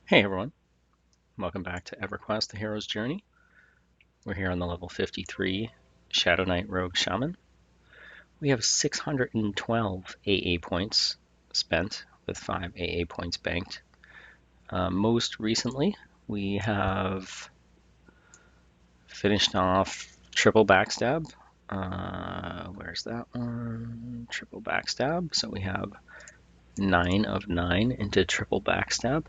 Hey everyone, welcome back to EverQuest, The Hero's Journey. We're here on the level 53 Shadowknight Rogue Shaman. We have 612 AA points spent with 5 AA points banked. Most recently, we have finished off triple backstab. Where's that one? Triple backstab. So we have 9 of 9 into triple backstab.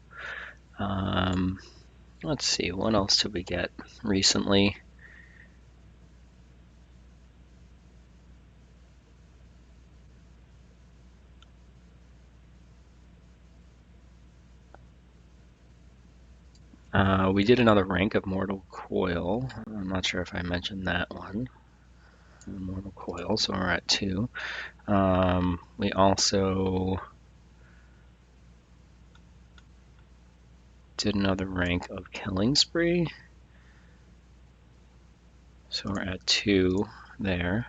Let's see, what else did we get recently? We did another rank of Mortal Coil. I'm not sure if I mentioned that one. Mortal Coil, so we're at 2. We also did another rank of Killing Spree. So we're at 2 there.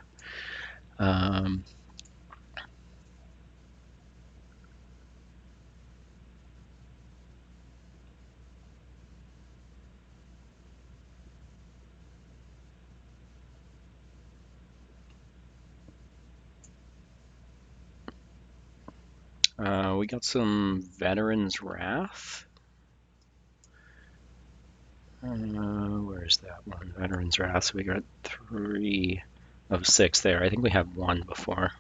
We got some Veteran's Wrath. Where's that one? Veteran's Wrath. So we got 3 of 6 there. I think we had 1 before.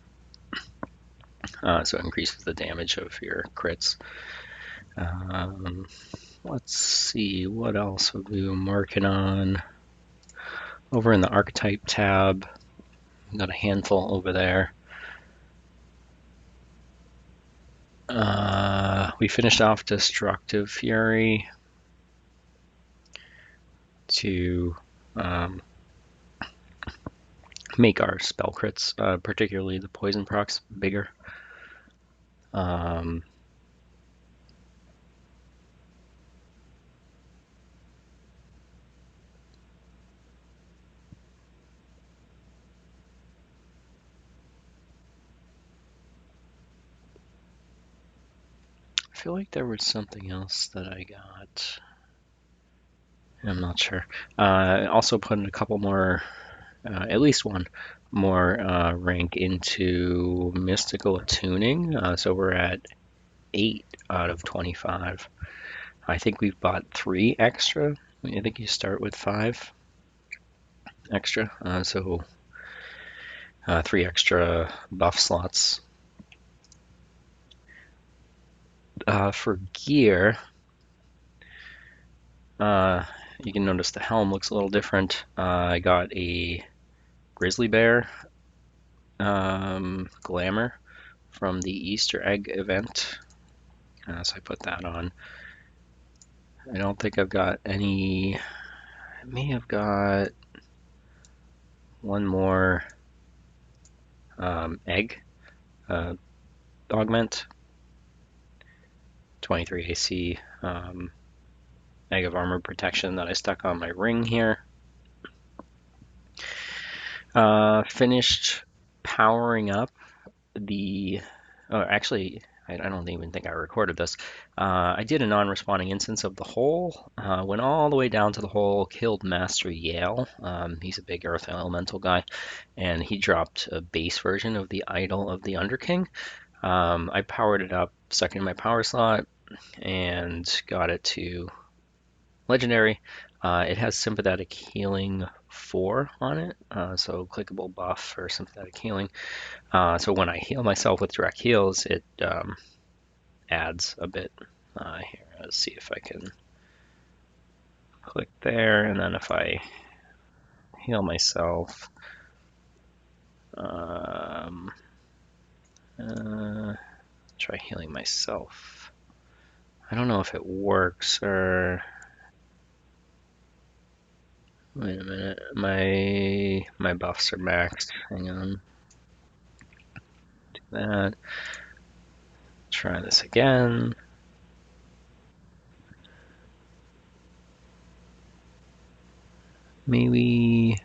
So it increases the damage of your crits. Let's see, what else have we been working on? Over in the Archetype tab, we've got a handful over there. We finished off Destructive Fury to make our spell crits, particularly the poison procs, bigger. I feel like there was something else that I got. I'm not sure. Also put in a couple more, at least one more rank into Mystical Attuning. So we're at 8 out of 25. I think we've bought 3 extra. I think you start with 5 extra. So 3 extra buff slots. For gear, you can notice the helm looks a little different. I got a grizzly bear glamour from the Easter egg event. So I put that on. I don't think I've got any. I may have got one more egg augment. 23 AC egg of armor protection that I stuck on my ring here. Finished powering up the. Oh, actually, I don't even think I recorded this. I did a non-responding instance of the hole. Went all the way down to the hole, killed Master Yale. He's a big Earth Elemental guy, and he dropped a base version of the Idol of the Underking. I powered it up, stuck it in my power slot, and got it to Legendary. It has Sympathetic Healing 4 on it, so clickable buff for Sympathetic Healing. So when I heal myself with direct heals, it adds a bit. Here, let's see if I can click there, and then if I heal myself, try healing myself. I don't know if it works or. Wait a minute, my buffs are maxed. Hang on. Do that. Try this again. Maybe.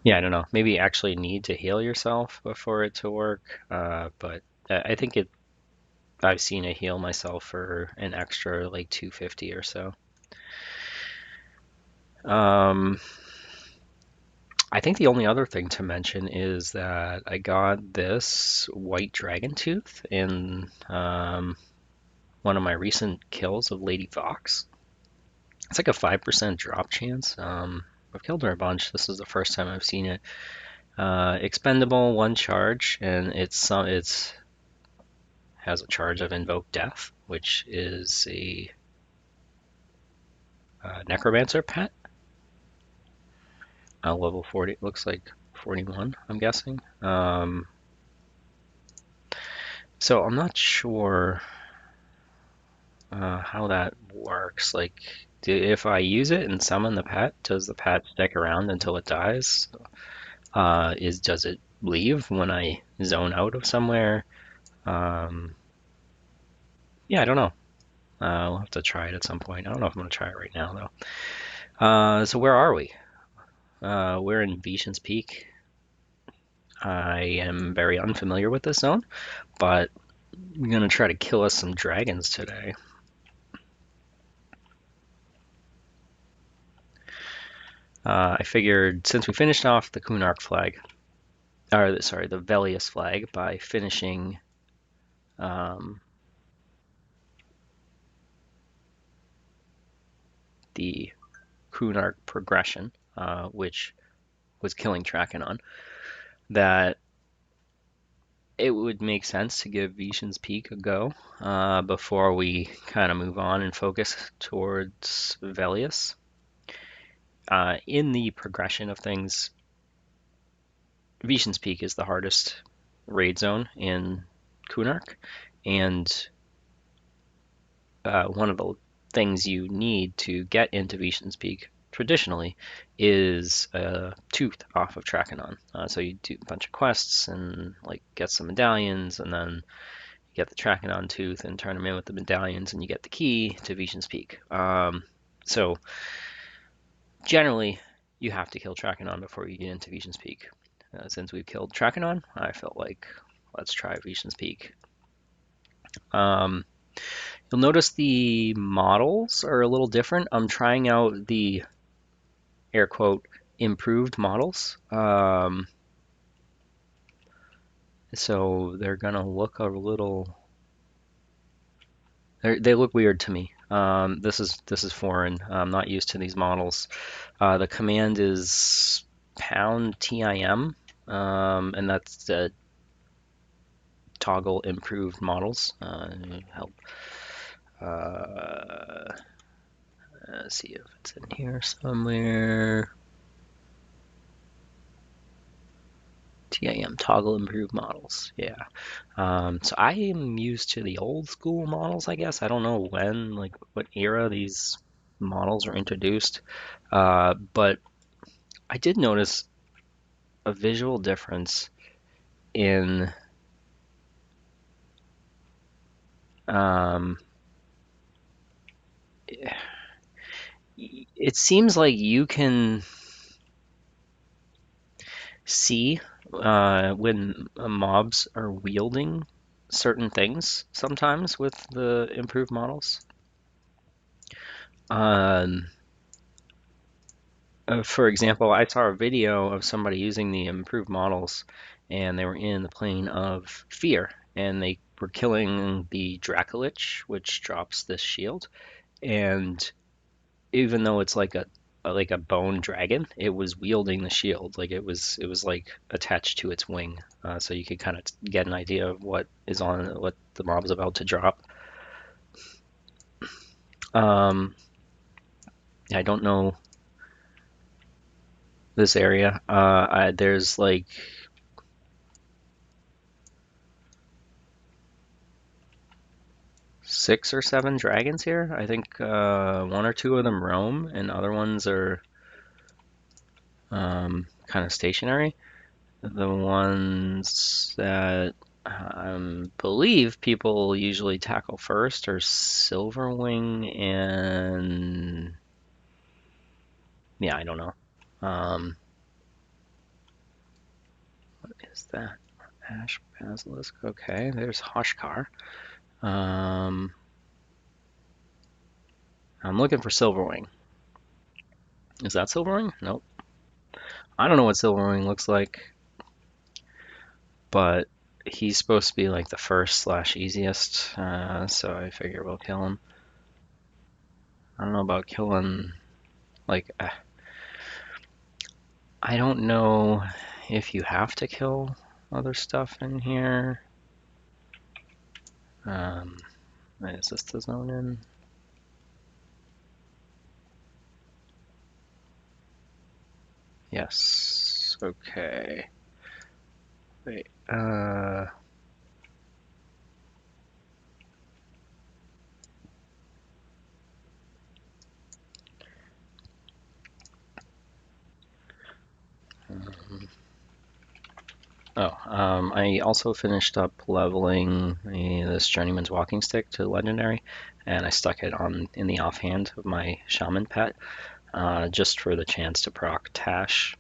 Yeah, I don't know. Maybe you actually need to heal yourself before it to work. But I think it I've seen it heal myself for an extra like 250 or so. Um, I think the only other thing to mention is that I got this white dragon tooth in one of my recent kills of Lady Fox. It's like a 5% drop chance. I've killed her a bunch. This is the first time I've seen it. Expendable, one charge, and it's has a charge of Invoke Death, which is a Necromancer pet. Level 40, looks like 41, I'm guessing. So I'm not sure how that works. Like, if I use it and summon the pet, does the pet stick around until it dies? Does it leave when I zone out of somewhere? Um, yeah, I don't know. We'll have to try it at some point. I don't know if I'm gonna try it right now though. So where are we? We're in Veeshan's Peak. I am very unfamiliar with this zone, but we're gonna try to kill us some dragons today. I figured since we finished off the Kunark flag, or sorry, the Velius flag by finishing um, the Kunark progression, which was killing Trakenon, that it would make sense to give Veeshan's Peak a go before we kind of move on and focus towards Velius. In the progression of things, Veeshan's Peak is the hardest raid zone in Kunark, and one of the things you need to get into Veeshan's Peak traditionally is a tooth off of Trakenon. So you do a bunch of quests and like get some medallions, and then you get the Trakenon tooth and turn them in with the medallions, and you get the key to Veeshan's Peak. So generally, you have to kill Trakenon before you get into Veeshan's Peak. Since we've killed Trakenon, I felt like let's try Veeshan's Peak. Um, You'll notice the models are a little different. I'm trying out the air quote improved models. So they're gonna look a little. They look weird to me. This is foreign. I'm not used to these models. The command is pound TIM, and that's the toggle improved models. Help. Uh, let's see if it's in here somewhere. TIM, toggle improved models. Yeah. So I am used to the old school models, I guess. I don't know when, like what era these models were introduced. But I did notice a visual difference in um, it seems like you can see when mobs are wielding certain things sometimes with the improved models. Um, for example, I saw a video of somebody using the improved models, and they were in the plane of fear, and they were killing the Dracolich, which drops this shield. And even though it's like a bone dragon, it was wielding the shield, like it was like attached to its wing, so you could kind of get an idea of what the mob is about to drop. I don't know this area. There's like 6 or 7 dragons here. I think one or two of them roam, and other ones are kind of stationary. The ones that believe people usually tackle first are Silverwing and yeah, I don't know. What is that? Ash Basilisk. Okay, there's Hoshkar. I'm looking for Silverwing. Is that Silverwing? Nope. I don't know what Silverwing looks like, but he's supposed to be like the first slash easiest, so I figure we'll kill him. I don't know about killing, like, I don't know if you have to kill other stuff in here. Is this the zone in? Yes. Okay. Wait. I also finished up leveling this Journeyman's Walking Stick to Legendary, and I stuck it on in the offhand of my Shaman pet, just for the chance to proc Tash,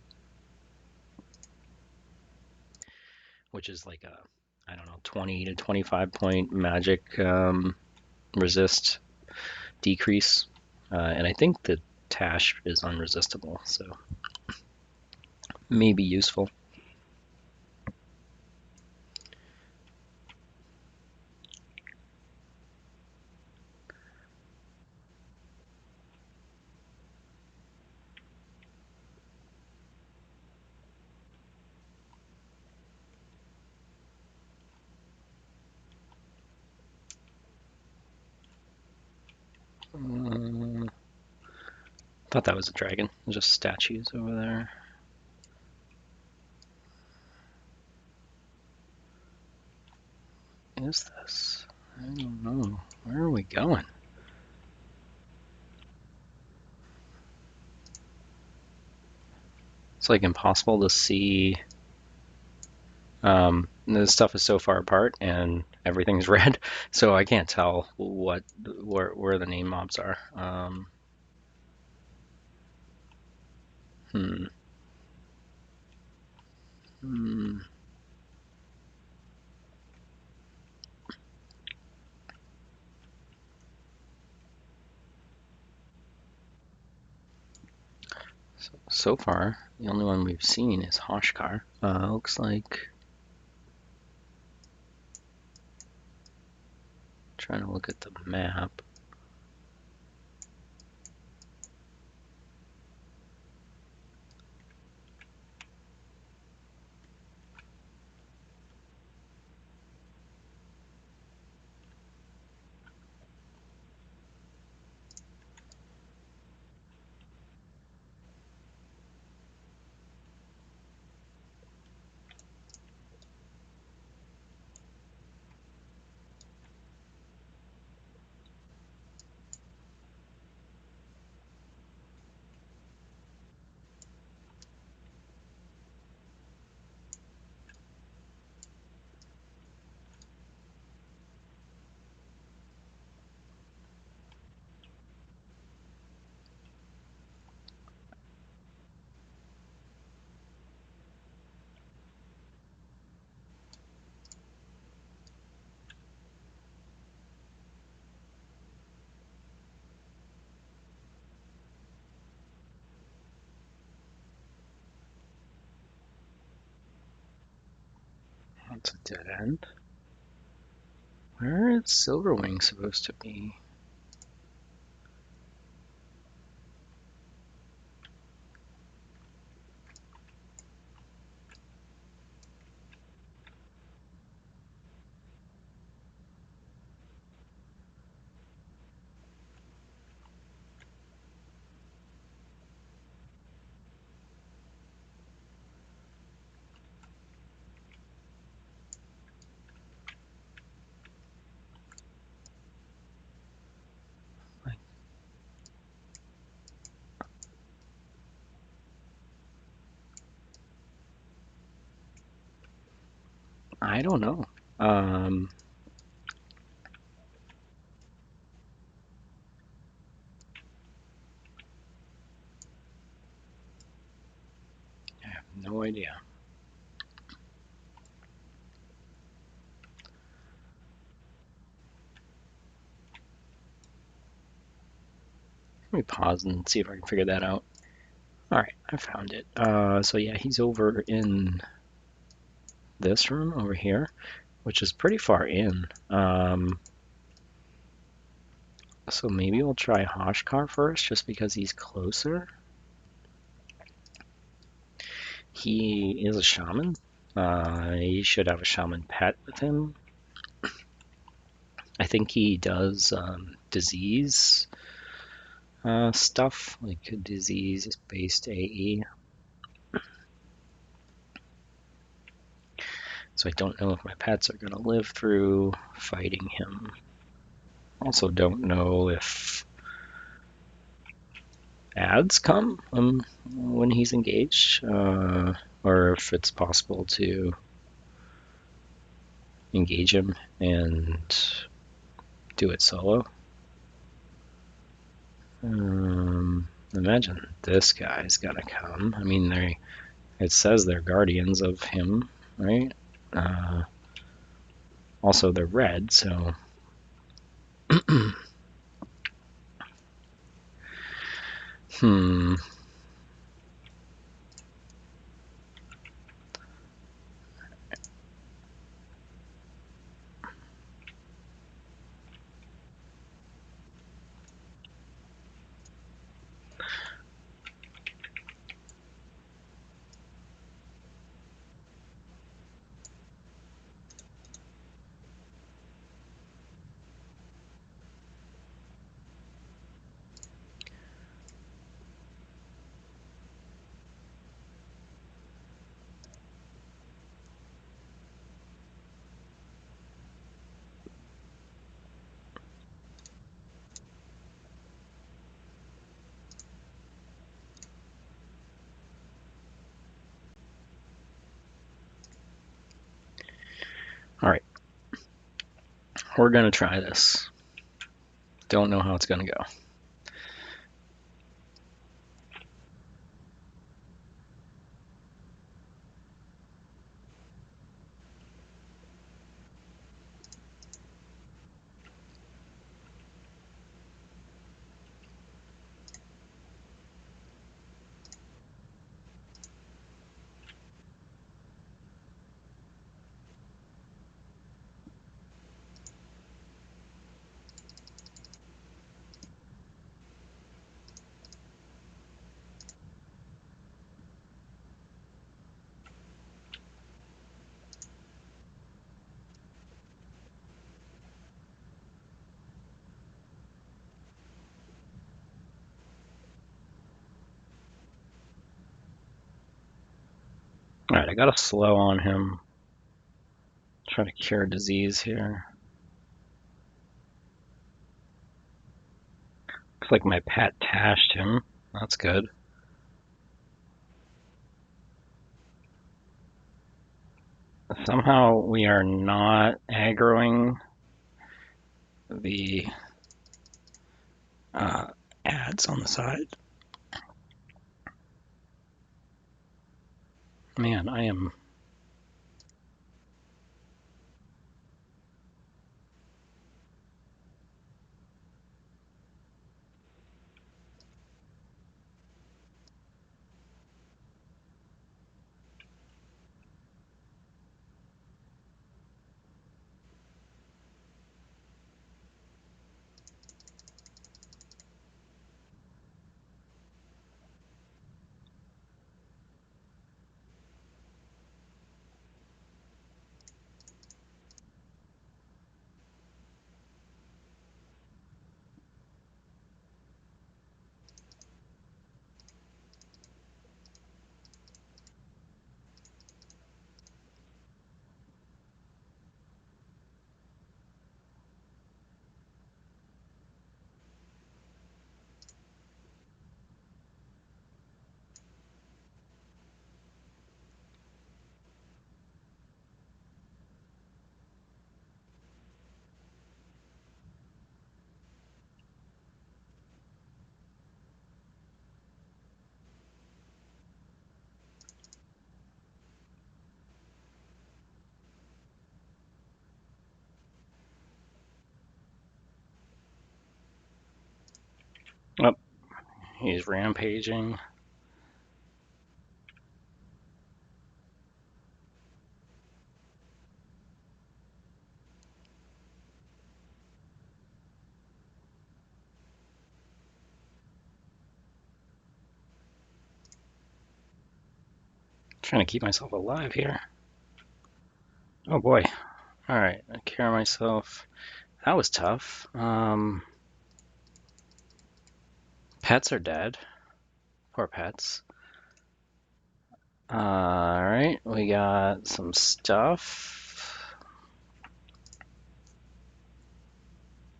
which is like a, I don't know, 20 to 25 point magic resist decrease, and I think the Tash is unresistible, so may be useful. Thought that was a dragon. Just statues over there. Is this? I don't know. Where are we going? It's like impossible to see. This stuff is so far apart and everything's red, so I can't tell where the name mobs are. Hmm. Hmm. So far, the only one we've seen is Hoshkar. Looks like. Trying to look at the map. That's a dead end. Where is Silverwing supposed to be? I don't know. I have no idea. Let me pause and see if I can figure that out. All right, I found it. So yeah, he's over in this room over here, which is pretty far in. So maybe we'll try Hoshkar first, just because he's closer. He is a shaman. He should have a shaman pet with him. I think he does disease stuff, like disease-based AE. So I don't know if my pets are going to live through fighting him. Also don't know if ads come when he's engaged, or if it's possible to engage him and do it solo. Imagine this guy's gonna come. I mean, it says they're guardians of him, right? Also, they're red, so hmm. All right, we're gonna try this. Don't know how it's gonna go. All right, I got a slow on him. Try to cure disease here. Looks like my pet tashed him. That's good. Somehow we are not aggroing the ads on the side. Man, I am. He's rampaging. Trying to keep myself alive here. Oh boy. Alright, I care of myself. That was tough. Pets are dead. Poor pets. Alright, we got some stuff.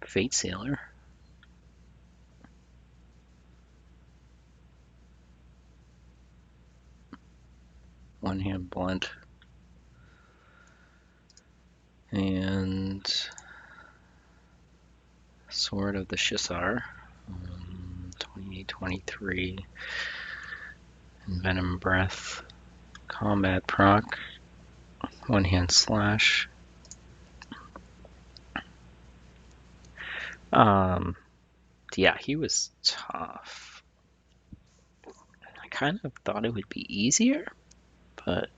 Fate Sailor. One hand blunt. And Sword of the Shisar. 28-23. Venom Breath. Combat proc. One hand slash. Yeah, he was tough. I kind of thought it would be easier, but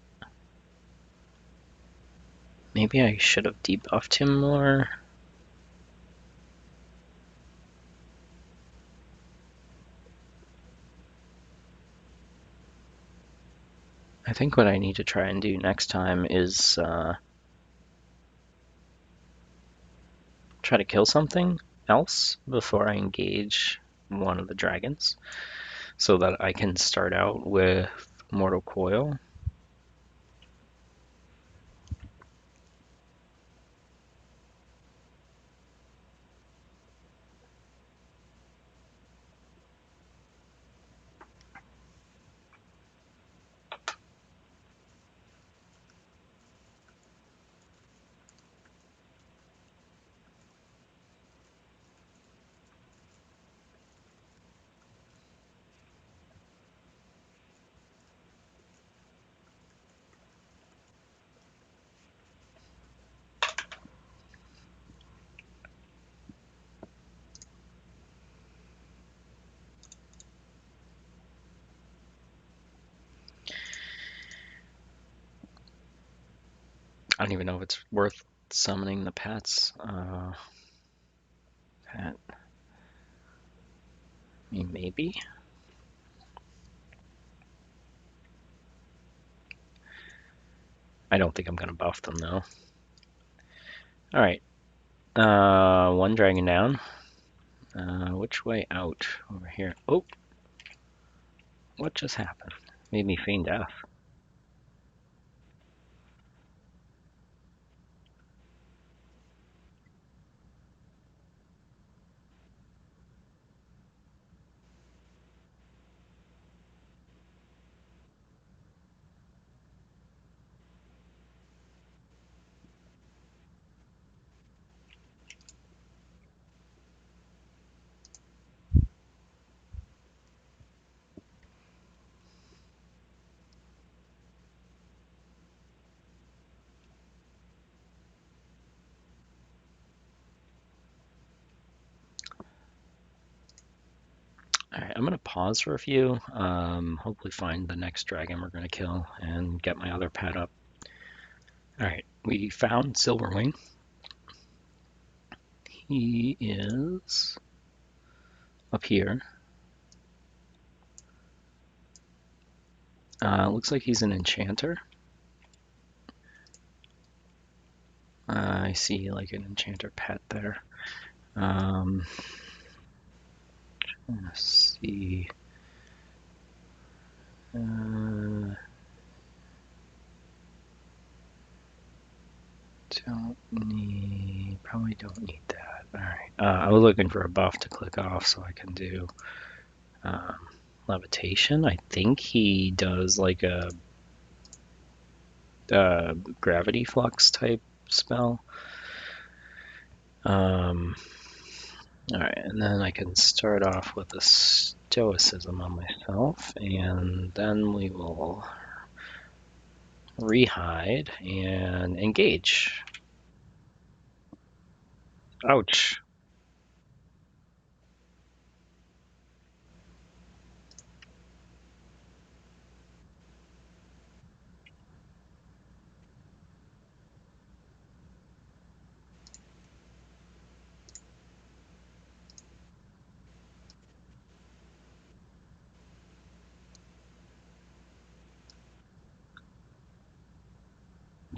maybe I should have debuffed him more. I think what I need to try and do next time is try to kill something else before I engage one of the dragons, so that I can start out with Mortal Coil. I don't even know if it's worth summoning the pets. Pet. I mean, maybe. I don't think I'm gonna buff them though. All right. One dragon down. Which way out? Over here. Oh, what just happened? Made me feign death. All right, I'm gonna pause for a few. Hopefully find the next dragon we're gonna kill and get my other pet up. All right, we found Silverwing. He is up here. Looks like he's an enchanter. I see like an enchanter pet there. Let's see. Probably don't need that. All right. I was looking for a buff to click off so I can do um, levitation. I think he does like a gravity flux type spell. All right, and then I can start off with a stoicism on myself, and then we will rehide and engage. Ouch.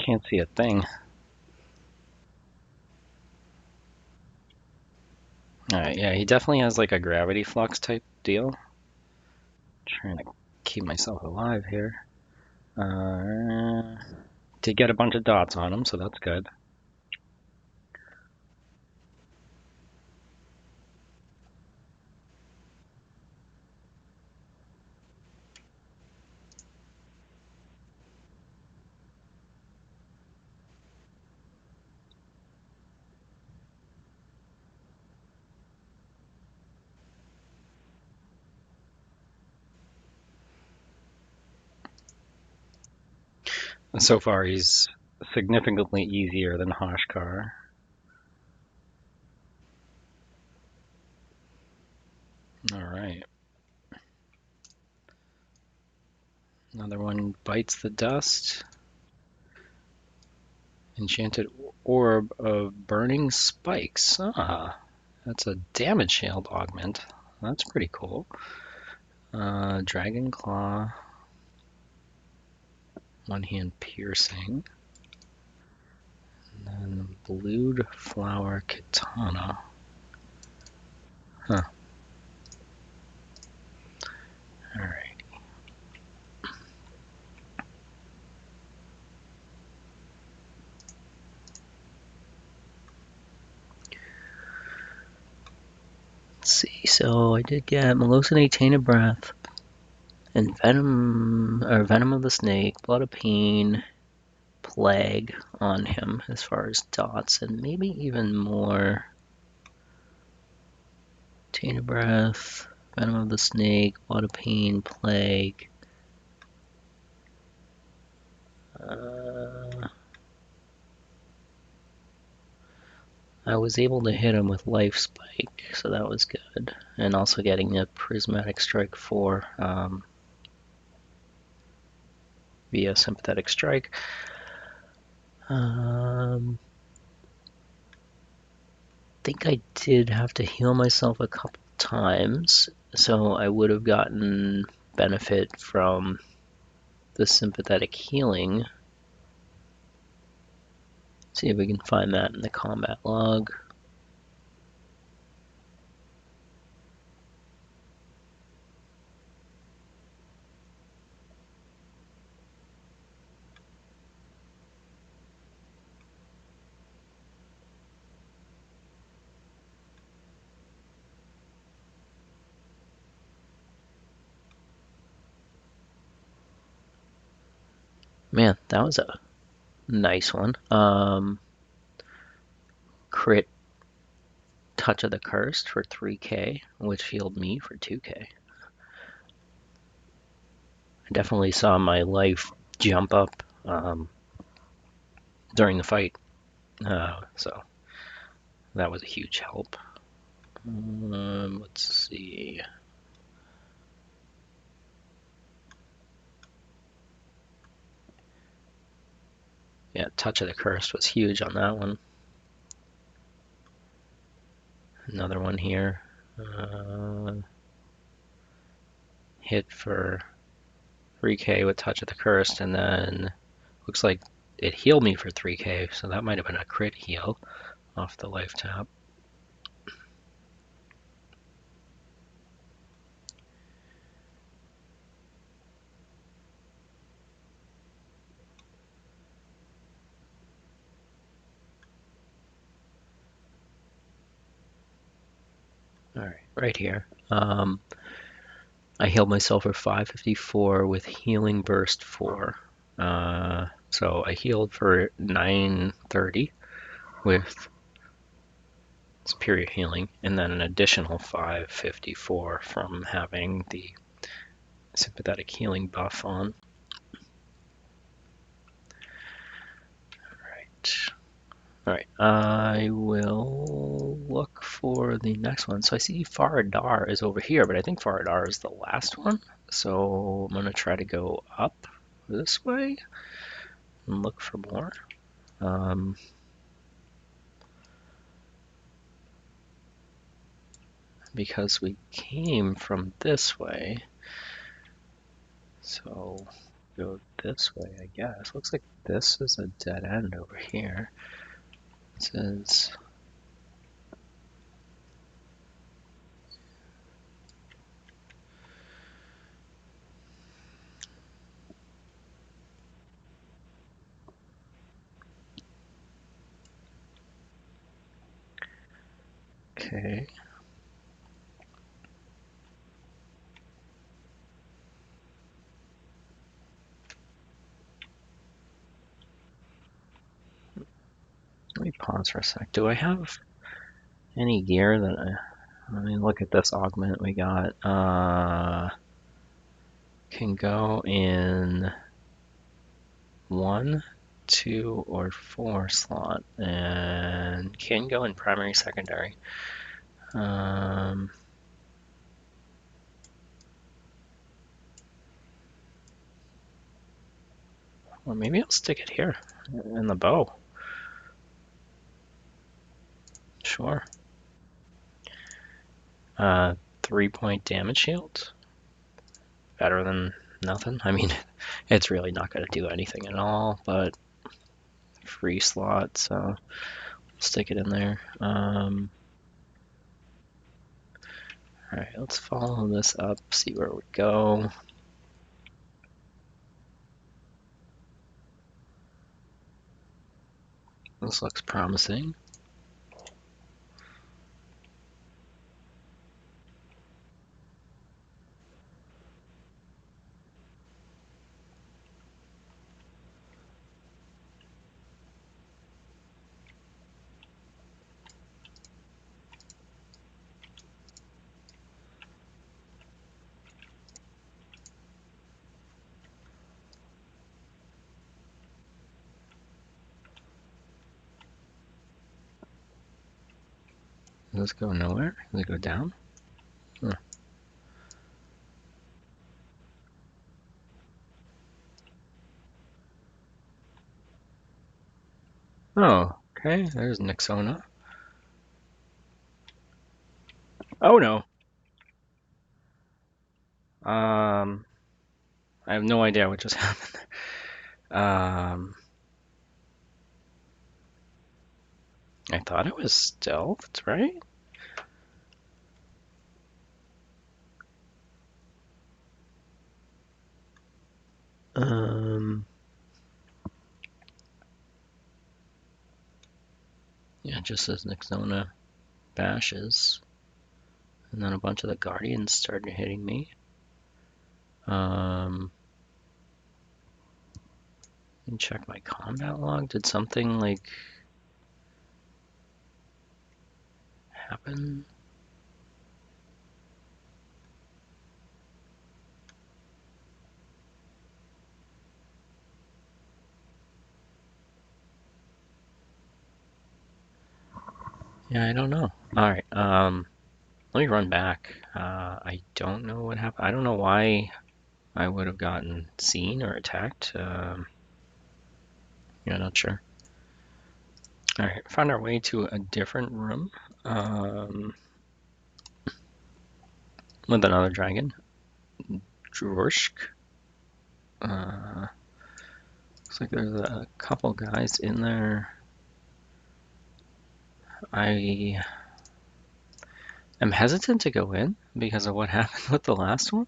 Can't see a thing. Alright, yeah, he definitely has like a gravity flux type deal. Trying to keep myself alive here. Did get a bunch of dots on him, so that's good. So far, he's significantly easier than Hoshkar. Alright. Another one bites the dust. Enchanted Orb of Burning Spikes. Ah, that's a damage shield augment. That's pretty cool. Dragon Claw. One hand piercing. And then Blued Flower Katana. Huh. Alright. Let's see. So I did get Melosinate Tainted Breath and Venom of the Snake, Blood of Pain, Plague on him as far as dots, and maybe even more. Tainted Breath, Venom of the Snake, Blood of Pain, Plague. I was able to hit him with Life Spike, so that was good. And also getting a Prismatic Strike 4 via Sympathetic Strike. I think I did have to heal myself a couple times, so I would have gotten benefit from the sympathetic healing. See if we can find that in the combat log. Man, that was a nice one. Crit Touch of the Cursed for 3k, which healed me for 2k. I definitely saw my life jump up during the fight, so that was a huge help. Let's see. Yeah, Touch of the Cursed was huge on that one. Another one here. Hit for 3k with Touch of the Cursed, and then looks like it healed me for 3k, so that might have been a crit heal off the life tap. Alright, right here. I healed myself for 554 with Healing Burst 4. So I healed for 930 with Superior Healing, and then an additional 554 from having the Sympathetic Healing buff on. Alright, I will look for the next one. So I see Faradar is over here, but I think Faradar is the last one. So I'm going to try to go up this way and look for more. Because we came from this way. So go this way, I guess. Looks like this is a dead end over here. It says... Okay. Let me pause for a sec. Do I have any gear that I... Let me look at this augment we got. Can go in 1, 2, or 4 slot, and can go in primary, secondary. Or maybe I'll stick it here in the bow. Sure. 3-point damage shield. Better than nothing. I mean, it's really not going to do anything at all, but free slot, so stick it in there. Alright, let's follow this up, see where we go. This looks promising. Does this go nowhere? Does it go down? Huh. Oh, okay, there's Nixona. Oh no! I have no idea what just happened. I thought it was stealthed, right? Yeah, it just says Nixona bashes. And then a bunch of the Guardians started hitting me. And check my combat log. Did something like happen? Yeah, I don't know. Alright, let me run back. I don't know what happened. I don't know why I would have gotten seen or attacked. Yeah, not sure. Alright, found our way to a different room. With another dragon. Drorsk. Looks like there's a couple guys in there. I am hesitant to go in because of what happened with the last one.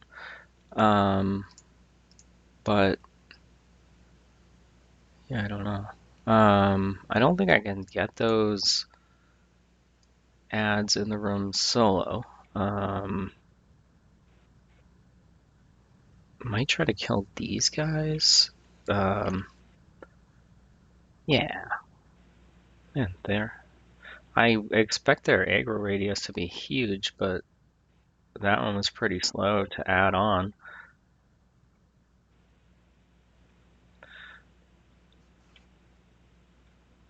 But yeah, I don't know. I don't think I can get those ads in the room solo. Might try to kill these guys. Yeah, there. I expect their aggro radius to be huge, but that one was pretty slow to add on.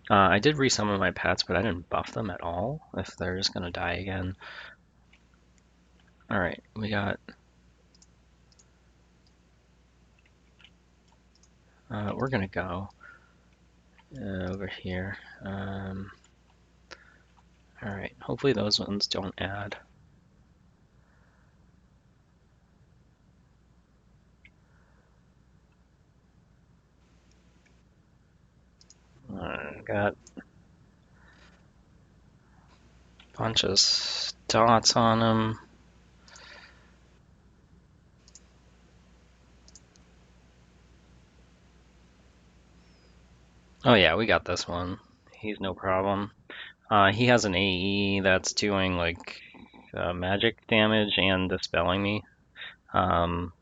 I did resummon my pets, but I didn't buff them at all if they're just gonna die again. Alright, we got... we're gonna go over here. Alright, hopefully those ones don't add. got a bunch of dots on him. Oh yeah, we got this one. He's no problem. He has an AE that's doing like magic damage and dispelling me. Um,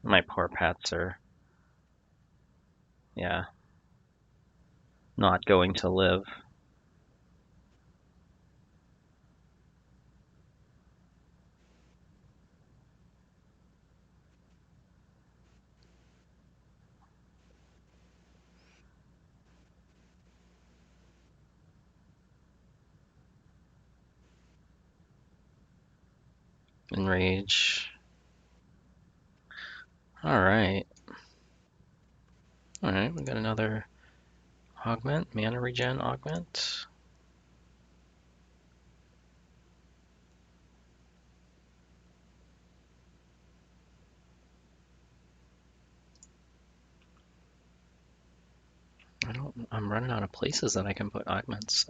my poor pets are, yeah, not going to live. Enrage. All right. All right, we got another augment, mana regen augment. I'm running out of places that I can put augments.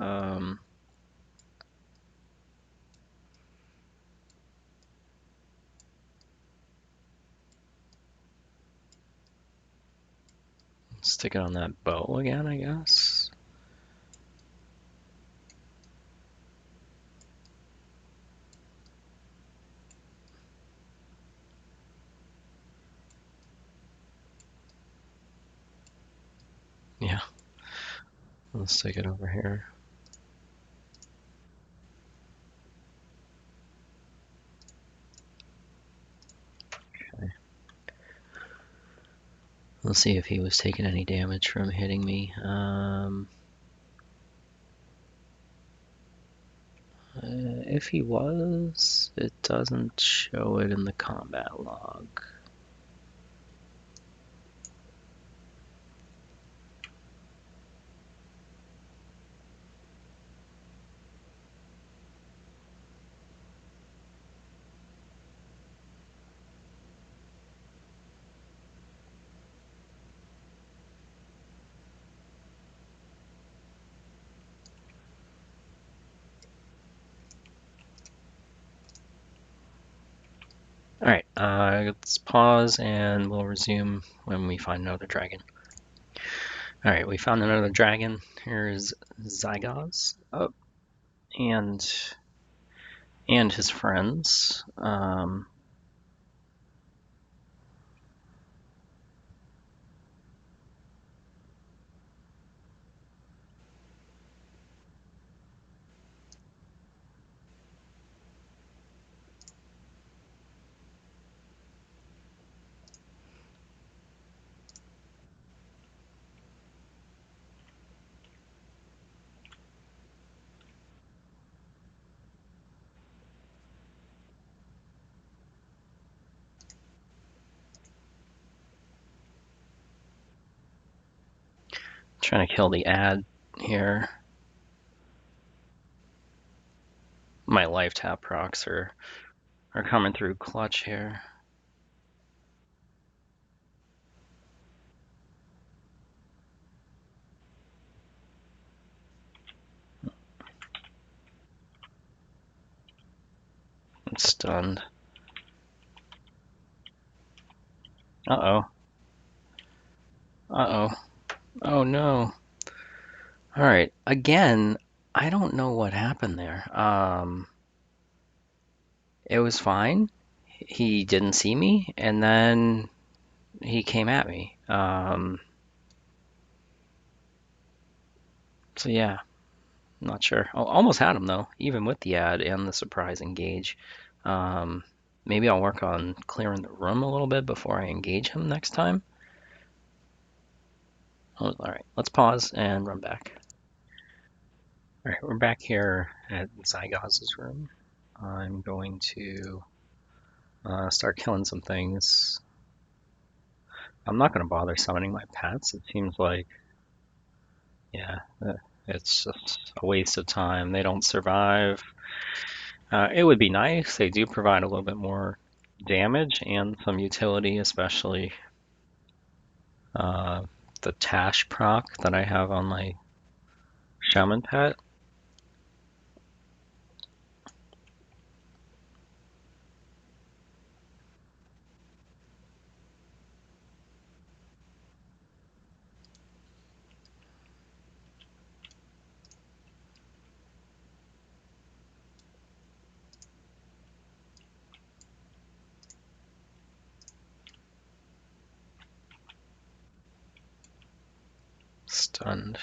Stick it on that bow again, I guess. Yeah, let's stick it over here. Okay. Let's see if he was taking any damage from hitting me. If he was, it doesn't show it in the combat log. All right, let's pause and we'll resume when we find another dragon. All right, we found another dragon. Here's Zygos. Oh, and his friends. Trying to kill the ad here. My life tap procs are coming through clutch here. I'm stunned. Uh-oh. Uh-oh. Oh no. All right. Again, I don't know what happened there. It was fine. He didn't see me, and then he came at me. So yeah, not sure. Almost had him though, even with the ad and the surprise engage. Um, Maybe I'll work on clearing the room a little bit before I engage him next time. Oh, all right, let's pause and run back. All right, we're back here at Zygos's room. I'm going to start killing some things. I'm not going to bother summoning my pets. It seems like, yeah, it's just a waste of time. They don't survive. It would be nice. They do provide a little bit more damage and some utility, especially uh, the Tash proc that I have on my Shaman pet. Stunned.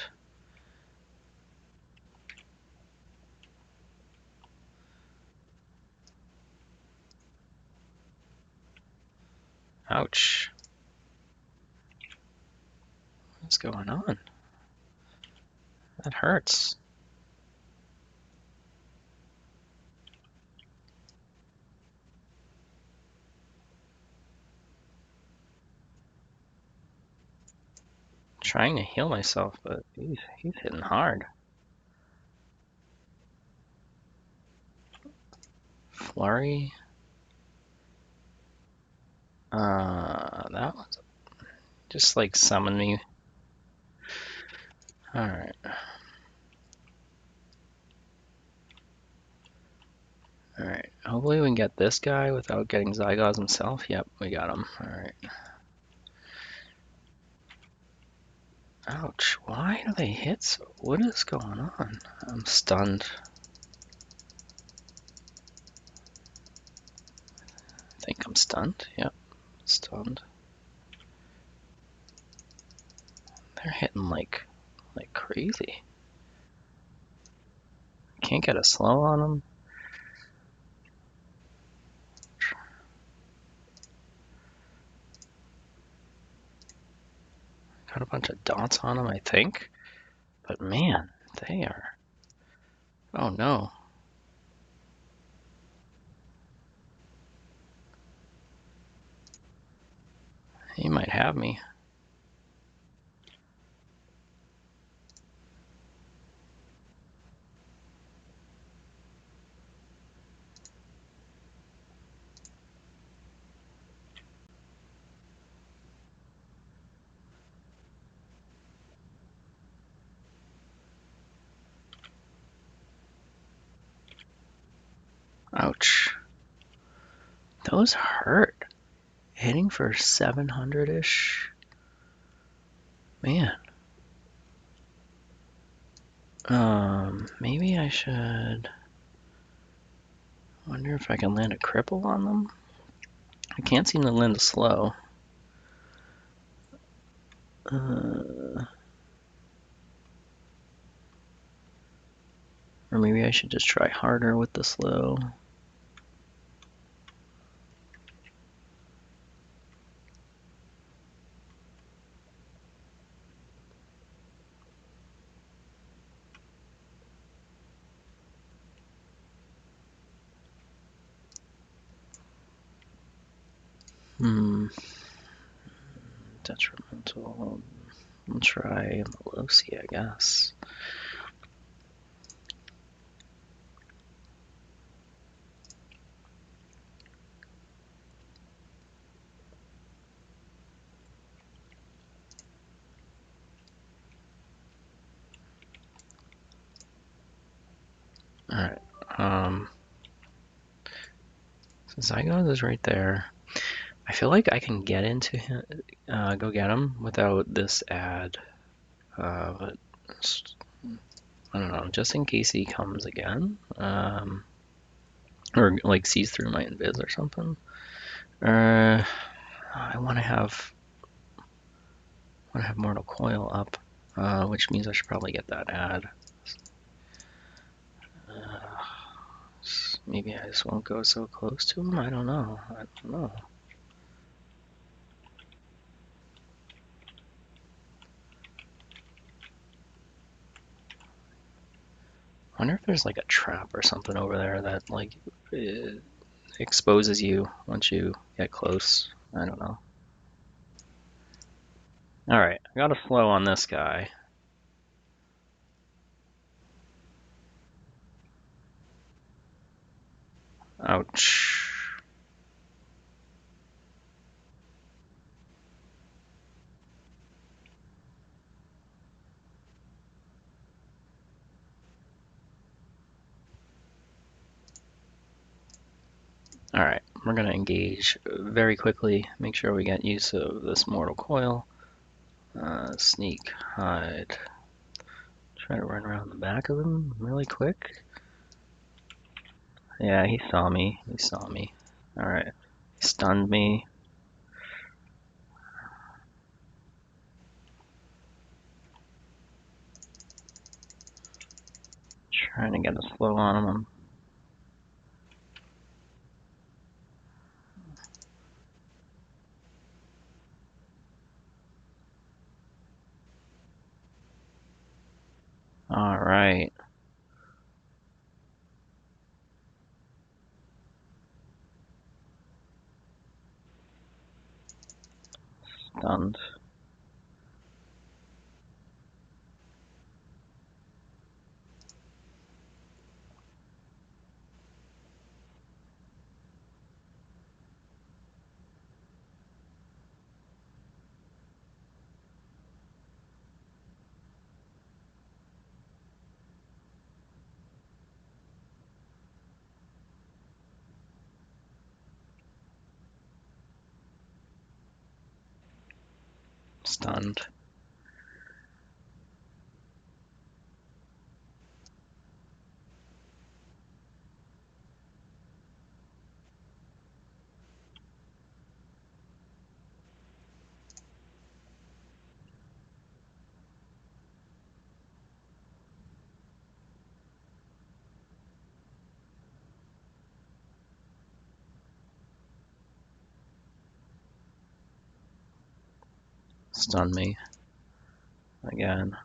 Ouch. What's going on? That hurts. Trying to heal myself, but he's hitting hard. Flurry. That was just like summon me. Alright. Alright. Hopefully we can get this guy without getting Zygoz himself. Yep, we got him. Alright. Ouch. Why do they hit so? What is going on? I'm stunned. I think I'm stunned. Yep. Stunned. They're hitting like crazy. Can't get a slow on them. Got a bunch of dots on them, I think. But man, they are. Oh no. He might have me. Ouch. Those hurt. Hitting for 700-ish. Man. Maybe I should. Wonder if I can land a cripple on them. I can't seem to land a slow. Or maybe I should just try harder with the slow. Detrimental. I'll try Melosi, I guess. Alright. So Zygoz is right there. I feel like I can get into him, go get him without this ad. But I don't know, just in case he comes again. Or like sees through my invis or something. I want to have Mortal Coil up, which means I should probably get that ad. Maybe I just won't go so close to him. I don't know. I wonder if there's like a trap or something over there that like exposes you once you get close. I don't know. All right, I got a slow on this guy. Ouch. Alright, we're going to engage very quickly. Make sure we get use of this Mortal Coil. Sneak, hide. Try to run around the back of him really quick. Yeah, he saw me. He saw me. Alright. Stunned me. Trying to get a slow on him. Alright. Stunned. Stunned. Stun me. Again.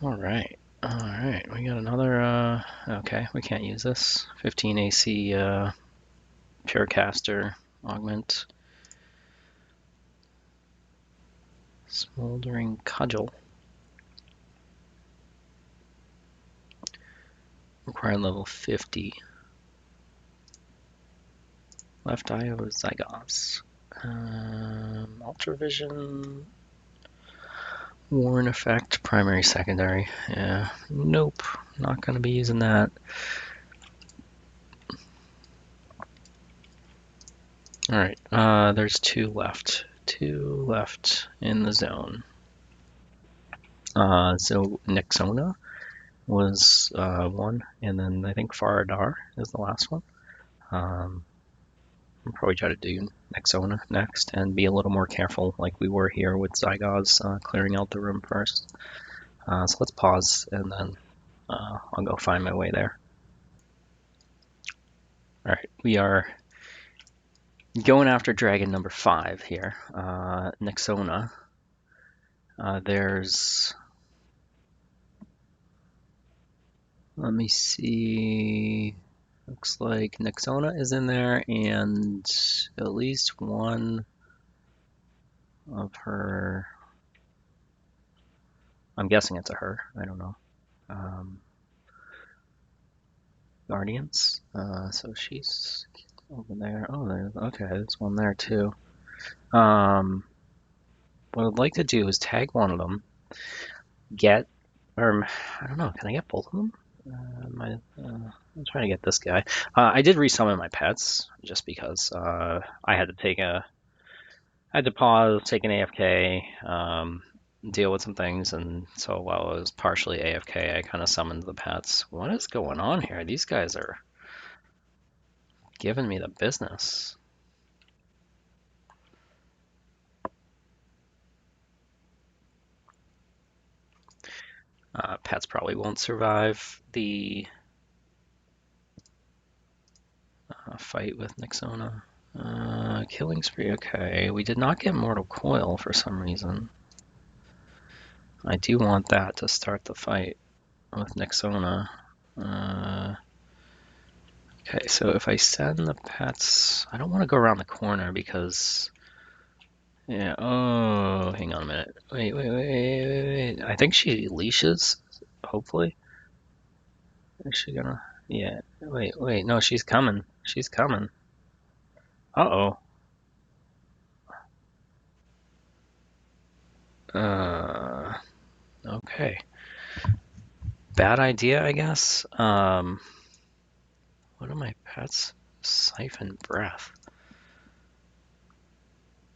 Alright. Alright, we got another, okay, we can't use this. 15 AC, Purecaster Augment. Smoldering Cudgel. Required level 50. Left eye of Zygos. Ultravision. Warren effect, primary, secondary. Yeah, nope, not going to be using that. Alright, there's two left. Two left in the zone. So Nexona was one, and then I think Faradar is the last one. I'll probably try to do Nexona next and be a little more careful like we were here with Zygos, clearing out the room first. So let's pause and then I'll go find my way there. Alright, we are going after dragon number 5 here, Nexona. There's, let me see, looks like Nexona is in there and at least one of her, I'm guessing it's a her, I don't know, guardians. So she's over there. Oh, there's, okay, there's one there too. What I'd like to do is tag one of them, get, or I don't know, can I get both of them? I'm trying to get this guy. I did resummon my pets just because I had to take a, I had to pause, take an AFK. deal with some things, and so while I was partially AFK, I kind of summoned the pets. What is going on here? These guys are giving me the business. Pets probably won't survive the fight with Nixona. Killing spree, okay. We did not get Mortal Coil for some reason. I do want that to start the fight with Nixona. Okay, so if I send the pets, I don't want to go around the corner because, yeah, oh, hang on a minute. Wait. I think she leashes, hopefully. Is she gonna, yeah, wait, no, she's coming. She's coming. Uh-oh. Okay. Bad idea, I guess. What are my pets? Siphon breath.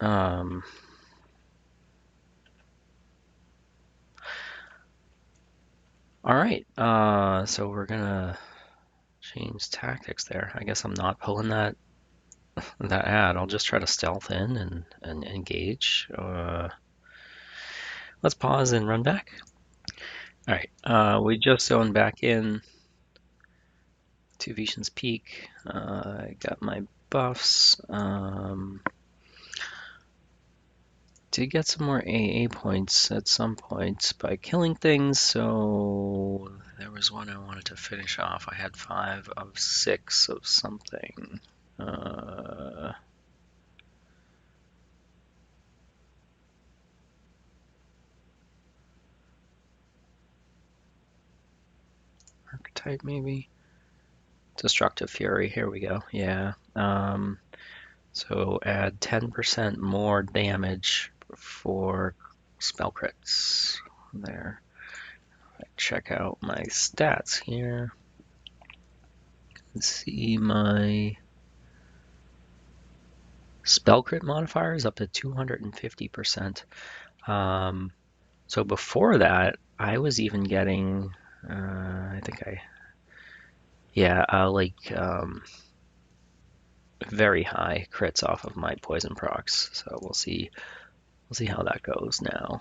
Um, all right. So we're gonna change tactics there. I guess I'm not pulling that ad. I'll just try to stealth in and engage. Let's pause and run back. All right. We just zoned back in to Veeshan's Peak. I got my buffs. Did get some more AA points at some points by killing things, so there was one I wanted to finish off. I had 5 of 6 of something. Archetype maybe? Destructive Fury, here we go, yeah. So add 10% more damage for spell crits there. Check out my stats here. See my spell crit modifier is up to 250%. So before that, I was even getting, I think like very high crits off of my poison procs. So we'll see how that goes now.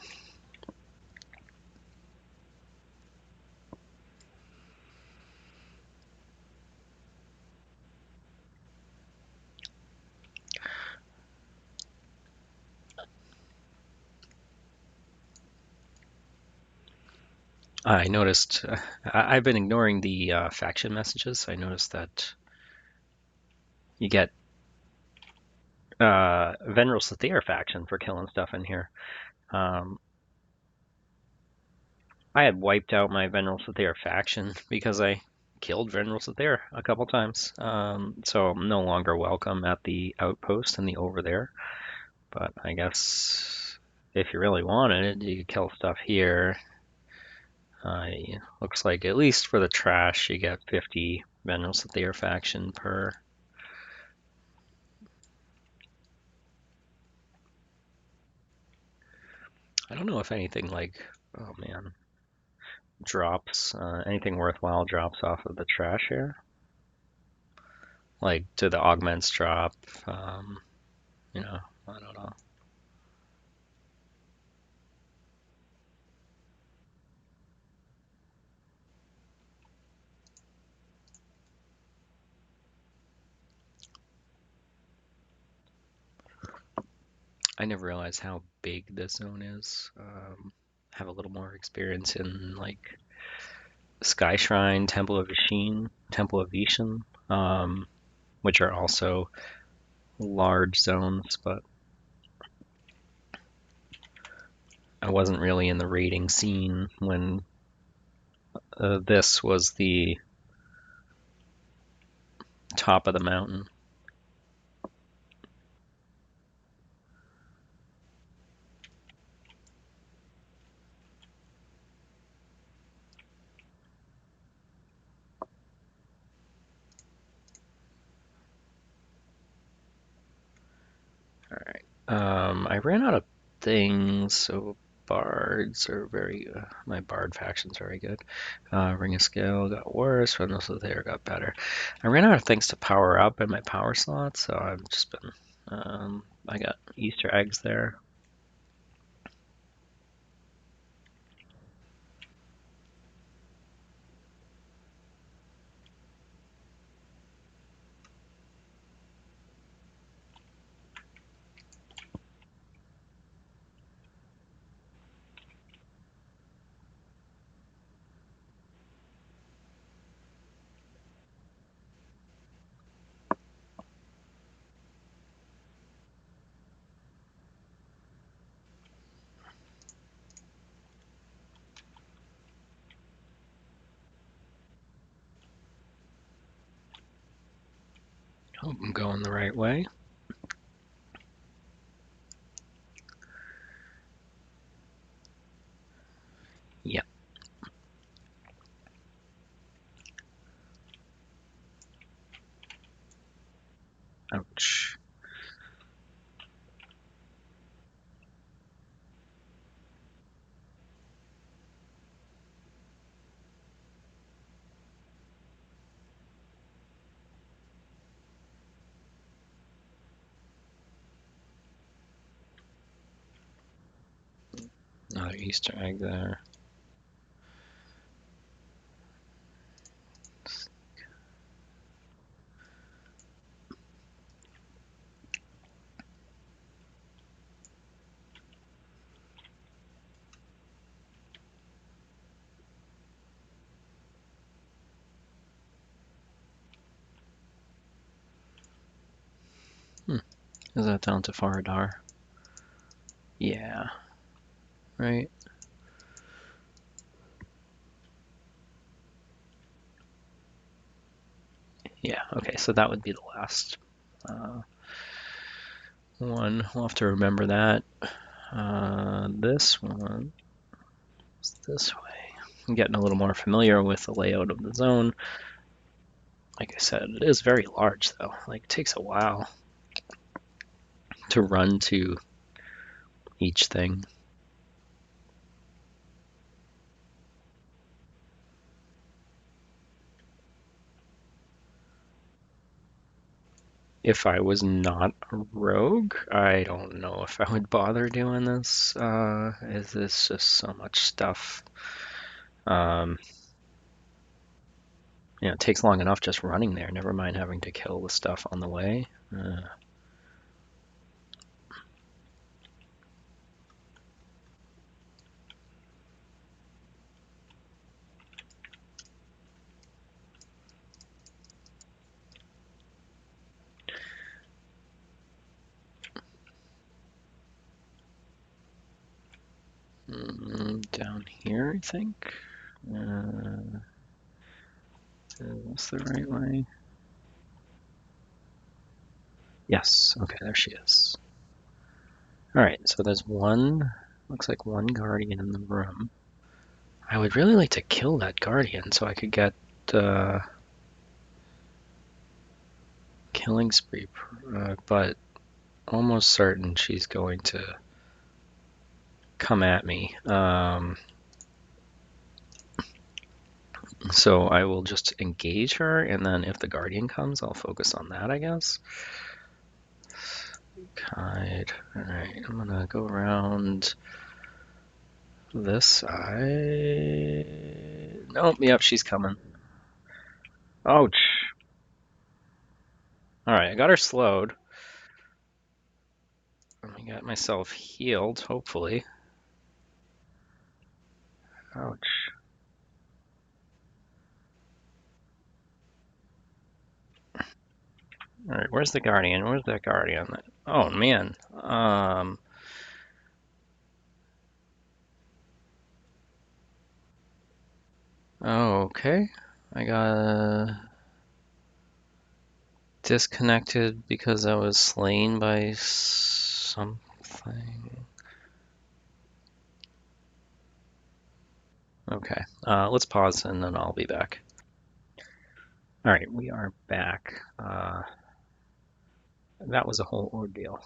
I noticed I've been ignoring the faction messages. I noticed that you get Veneral Sathere faction for killing stuff in here. Um, I had wiped out my Veneral Sathere faction because I killed Veneral Sathere a couple times. So I'm no longer welcome at the outpost and the over there. But I guess if you really wanted it, you could kill stuff here. Looks like at least for the trash, you get 50 Veneral Sathere faction per. I don't know if anything like, oh man, drops, anything worthwhile drops off of the trash here. Like, do the augments drop? Um, I don't know. I never realized how big this zone is. Have a little more experience in like Sky Shrine, Temple of Veeshan, which are also large zones, but I wasn't really in the raiding scene when this was the top of the mountain. All right. I ran out of things, so bards are very, my bard faction's very good. Ring of Scale got worse, Windows of there got better. I ran out of things to power up in my power slot, so I've just been, I got Easter eggs there. Hope I'm going the right way. Yep. Ouch. Another Easter egg there. Is that down to Faradar? Yeah. Right? Yeah, okay, so that would be the last one. We'll have to remember that. This one is this way. I'm getting a little more familiar with the layout of the zone. Like I said, it is very large though. Like it takes a while to run to each thing. If I was not a rogue, I don't know if I would bother doing this. Is this just so much stuff? Um, it takes long enough just running there, never mind having to kill the stuff on the way. Down here, I think. Is this the right way? Yes. Okay, there she is. All right, so there's one, looks like one guardian in the room. I would really like to kill that guardian so I could get killing spree, but almost certain she's going to come at me. So I will just engage her, and then if the guardian comes, I'll focus on that, I guess. Hide. All right, I'm gonna go around this side. Nope, yep, she's coming. Ouch. Alright, I got her slowed. I got myself healed, hopefully. Ouch. Alright, where's the guardian? Where's that guardian? Oh, man. Okay. I got disconnected because I was slain by something. Okay. Let's pause and then I'll be back. Alright, we are back. That was a whole ordeal.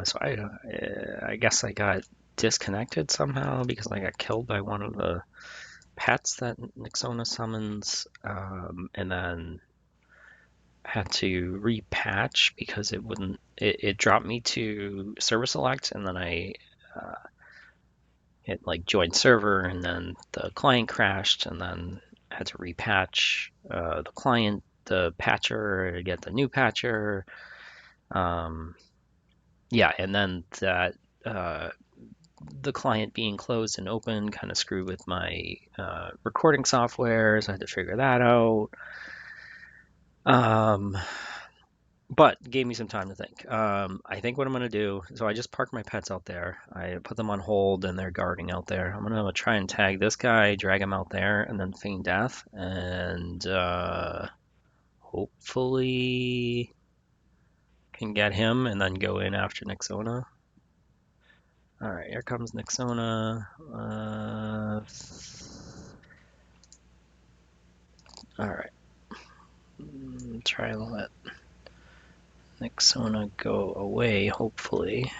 So I guess I got disconnected somehow because I got killed by one of the pets that Nixona summons, and then had to repatch because it wouldn't. It dropped me to server select, and then I hit like join server, and then the client crashed, and then had to repatch the client, the patcher, to get the new patcher. Yeah, and then that the client being closed and open kind of screwed with my recording software, so I had to figure that out. Um, but gave me some time to think. I think what I'm gonna do, so I just parked my pets out there. I put them on hold and they're guarding out there. I'm gonna try and tag this guy, drag him out there, and then feign death, and hopefully can get him, and then go in after Nixona. All right, here comes Nixona. All right, try and let Nixona go away, hopefully.